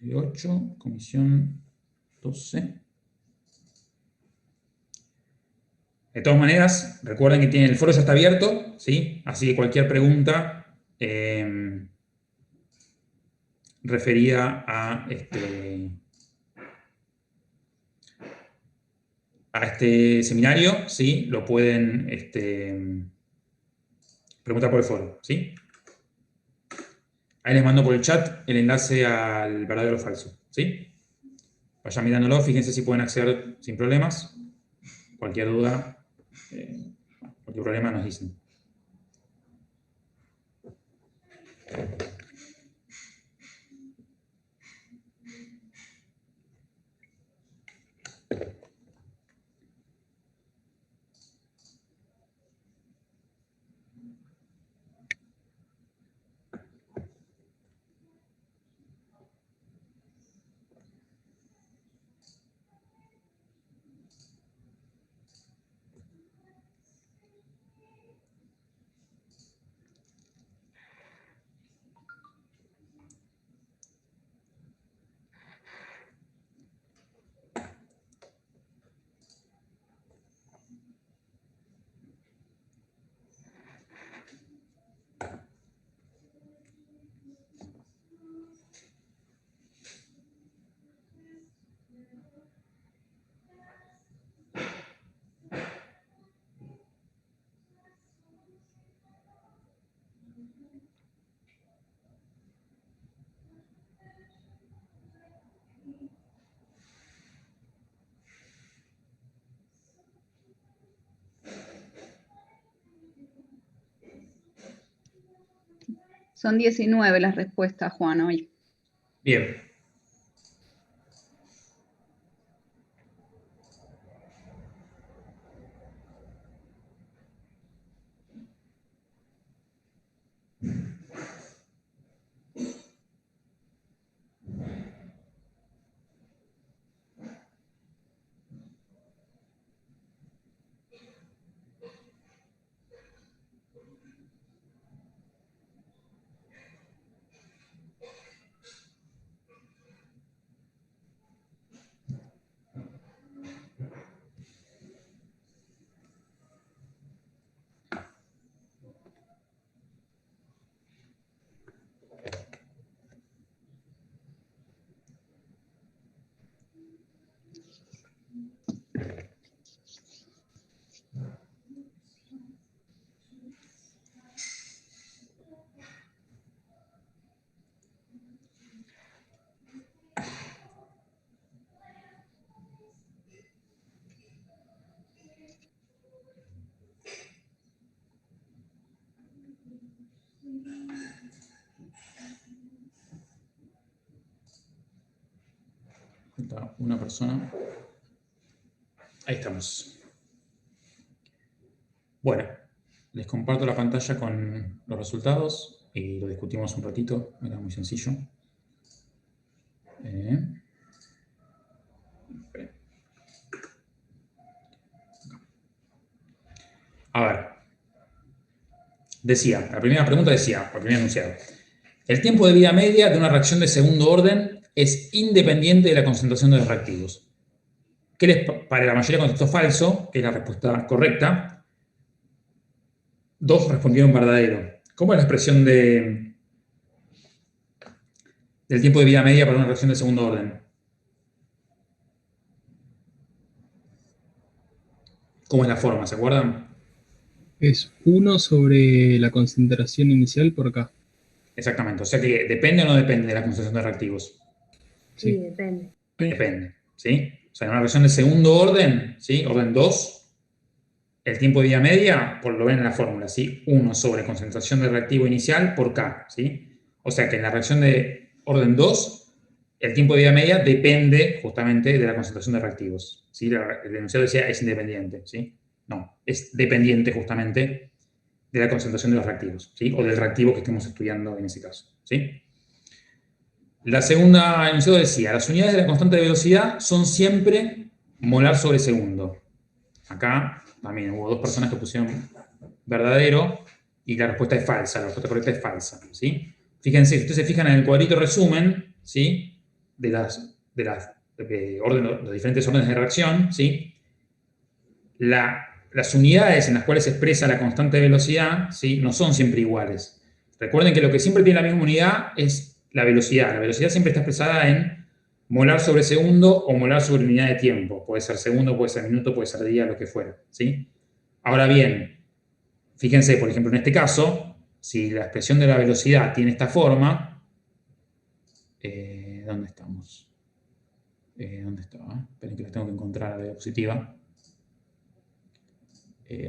8, comisión 12. De todas maneras, recuerden que el foro ya está abierto, ¿sí? Así que cualquier pregunta referida a este seminario, ¿sí? Lo pueden preguntar por el foro, ¿sí? Ahí les mando por el chat el enlace al verdadero o falso, ¿sí? Vayan mirándolo, fíjense si pueden acceder sin problemas. Cualquier duda, cualquier problema nos dicen. Son 19 las respuestas, Juan, hoy. Bien. Falta una persona. Ahí estamos. Bueno, les comparto la pantalla con los resultados y lo discutimos un ratito. Era muy sencillo. A ver. Decía, la primera pregunta decía, el primer enunciado. El tiempo de vida media de una reacción de segundo orden es independiente de la concentración de los reactivos. para la mayoría contestó falso, que es la respuesta correcta. 2 respondieron verdadero. ¿Cómo es la expresión del tiempo de vida media para una reacción de segundo orden? ¿Cómo es la forma? ¿Se acuerdan? Es 1 sobre la concentración inicial por K. Exactamente. O sea que ¿depende o no depende de la concentración de reactivos? Sí, Sí. depende. Sí. Depende, ¿sí? O sea, en una reacción de segundo orden, ¿sí? Orden 2, el tiempo de vida media, por lo ven en la fórmula, ¿sí? 1 sobre concentración de reactivo inicial por K, ¿sí? O sea que en la reacción de orden 2, el tiempo de vida media depende justamente de la concentración de reactivos, ¿sí? El enunciado decía es independiente, ¿sí? No, es dependiente justamente de la concentración de los reactivos, ¿sí? O del reactivo que estemos estudiando en ese caso, ¿sí? La segunda enunciado decía, las unidades de la constante de velocidad son siempre molar sobre segundo. Acá también hubo 2 personas que pusieron verdadero y la respuesta es falsa, la respuesta correcta es falsa, ¿sí? Fíjense, si ustedes se fijan en el cuadrito resumen, ¿sí? De los diferentes órdenes de reacción, ¿sí? Las unidades en las cuales se expresa la constante de velocidad, ¿sí? No son siempre iguales. Recuerden que lo que siempre tiene la misma unidad es la velocidad. La velocidad siempre está expresada en molar sobre segundo o molar sobre unidad de tiempo. Puede ser segundo, puede ser minuto, puede ser día, lo que fuera, ¿sí? Ahora bien, fíjense, por ejemplo, en este caso, si la expresión de la velocidad tiene esta forma, ¿dónde estamos? ¿Dónde estaba? Esperen que la tengo que encontrar a la diapositiva.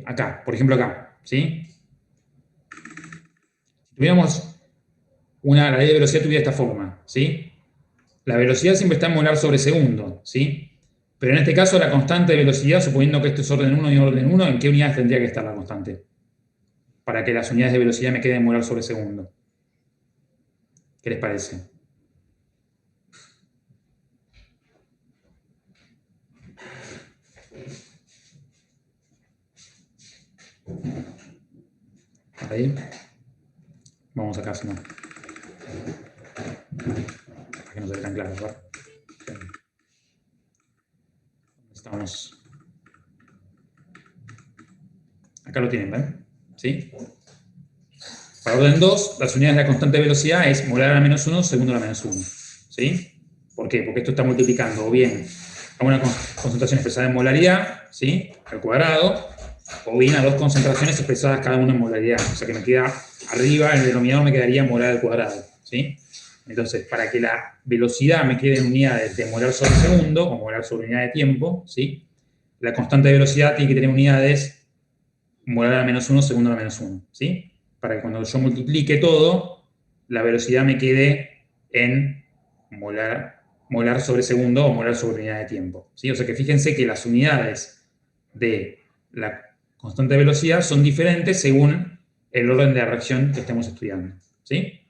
Acá, por ejemplo acá, ¿sí? Si tuviéramos la ley de velocidad tuviera esta forma, ¿sí? La velocidad siempre está en molar sobre segundo, ¿sí? Pero en este caso la constante de velocidad, suponiendo que esto es orden 1 y orden 1, ¿en qué unidades tendría que estar la constante? Para que las unidades de velocidad me queden en molar sobre segundo. ¿Qué les parece? Ahí. Vamos acá, si no. Para que no se ve tan claro, ¿verdad? Estamos. Acá lo tienen, ¿ven? ¿Sí? Para orden 2, las unidades de la constante de velocidad es molar a la menos 1, segundo a la menos 1. ¿Sí? ¿Por qué? Porque esto está multiplicando o bien a una concentración expresada en molaridad, ¿sí? Al cuadrado, o bien a 2 concentraciones expresadas cada una en molaridad. O sea que me queda arriba, el denominador me quedaría molar al cuadrado, ¿sí? Entonces, para que la velocidad me quede en unidades de molar sobre segundo, o molar sobre unidad de tiempo, ¿sí? La constante de velocidad tiene que tener unidades molar a la menos 1, segundo a la menos 1, ¿sí? Para que cuando yo multiplique todo, la velocidad me quede en molar sobre segundo o molar sobre unidad de tiempo, ¿sí? O sea que fíjense que las unidades de la constante de velocidad son diferentes según el orden de la reacción que estemos estudiando, ¿sí?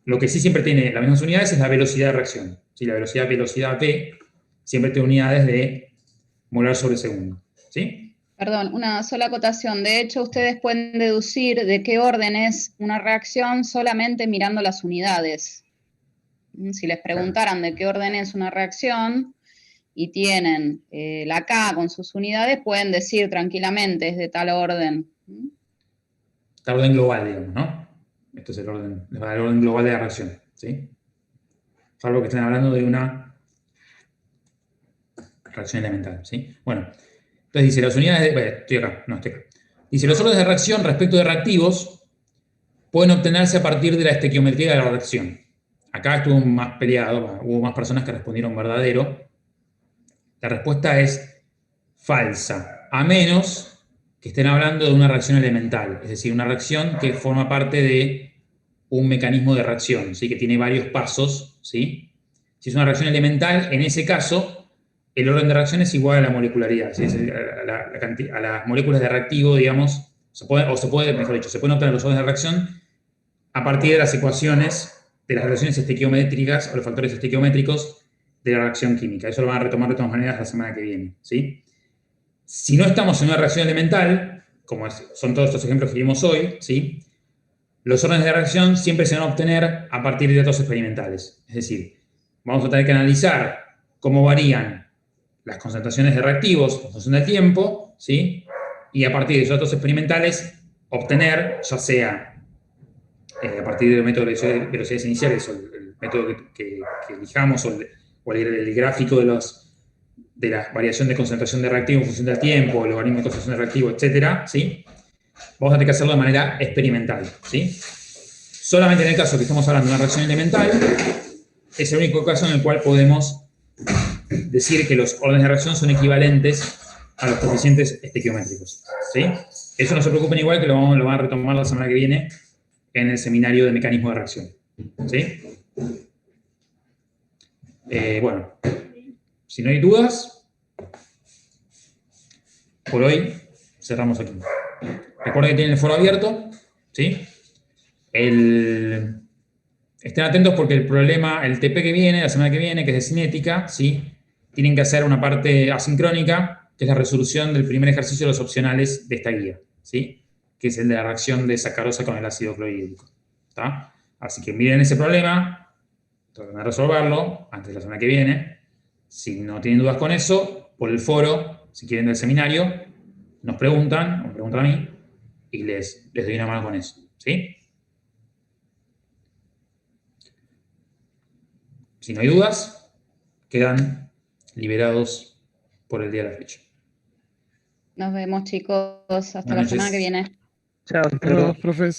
Lo que sí siempre tiene las mismas unidades es la velocidad de reacción, ¿sí? La velocidad V siempre tiene unidades de molar sobre segundo, ¿sí? Perdón, una sola acotación. De hecho, ustedes pueden deducir de qué orden es una reacción solamente mirando las unidades. Si les preguntaran de qué orden es una reacción y tienen la K con sus unidades, pueden decir tranquilamente, es de tal orden. Tal orden global, digamos, ¿no? Esto es el orden global de la reacción, ¿sí? Salvo que estén hablando de una reacción elemental, ¿sí? Bueno, entonces dice, las unidades de... estoy acá, no, estoy acá. Dice, los órdenes de reacción respecto de reactivos pueden obtenerse a partir de la estequiometría de la reacción. Acá estuvo más peleado, hubo más personas que respondieron verdadero. La respuesta es falsa, a menos que estén hablando de una reacción elemental, es decir, una reacción que forma parte de un mecanismo de reacción, ¿sí? Que tiene varios pasos, ¿sí? Si es una reacción elemental, en ese caso, el orden de reacción es igual a la molecularidad, ¿sí? A las moléculas de reactivo, digamos, se pueden obtener los órdenes de reacción a partir de las ecuaciones de las relaciones estequiométricas o los factores estequiométricos de la reacción química. Eso lo van a retomar de todas maneras la semana que viene, ¿sí? Si no estamos en una reacción elemental, como son todos estos ejemplos que vimos hoy, ¿sí? Los órdenes de reacción siempre se van a obtener a partir de datos experimentales. Es decir, vamos a tener que analizar cómo varían las concentraciones de reactivos en función del tiempo, ¿sí? Y a partir de esos datos experimentales obtener, ya sea a partir del método de velocidades iniciales o el método que elijamos o el gráfico de la variación de concentración de reactivo en función del tiempo, el logaritmo de concentración de reactivo, etcétera, ¿sí? Vamos a tener que hacerlo de manera experimental, ¿sí? Solamente en el caso que estamos hablando de una reacción elemental, es el único caso en el cual podemos decir que los órdenes de reacción son equivalentes a los coeficientes estequiométricos, ¿sí? Eso no se preocupen, igual que lo van a retomar la semana que viene en el seminario de mecanismo de reacción, ¿sí? Bueno, si no hay dudas, por hoy cerramos aquí. Recuerden que tienen el foro abierto, ¿sí? Estén atentos porque el problema, el TP que viene, la semana que viene, que es de cinética, ¿sí? Tienen que hacer una parte asincrónica, que es la resolución del primer ejercicio de los opcionales de esta guía, ¿sí? Que es el de la reacción de sacarosa con el ácido clorhídrico, ¿está? Así que miren ese problema, traten de resolverlo antes de la semana que viene. Si no tienen dudas con eso, por el foro, si quieren del seminario, nos preguntan, o me preguntan a mí, y les doy una mano con eso, ¿sí? Si no hay dudas, quedan liberados por el día de la fecha. Nos vemos, chicos. Hasta Buenas la semana noches. que viene. Chao, Hasta luego, profes.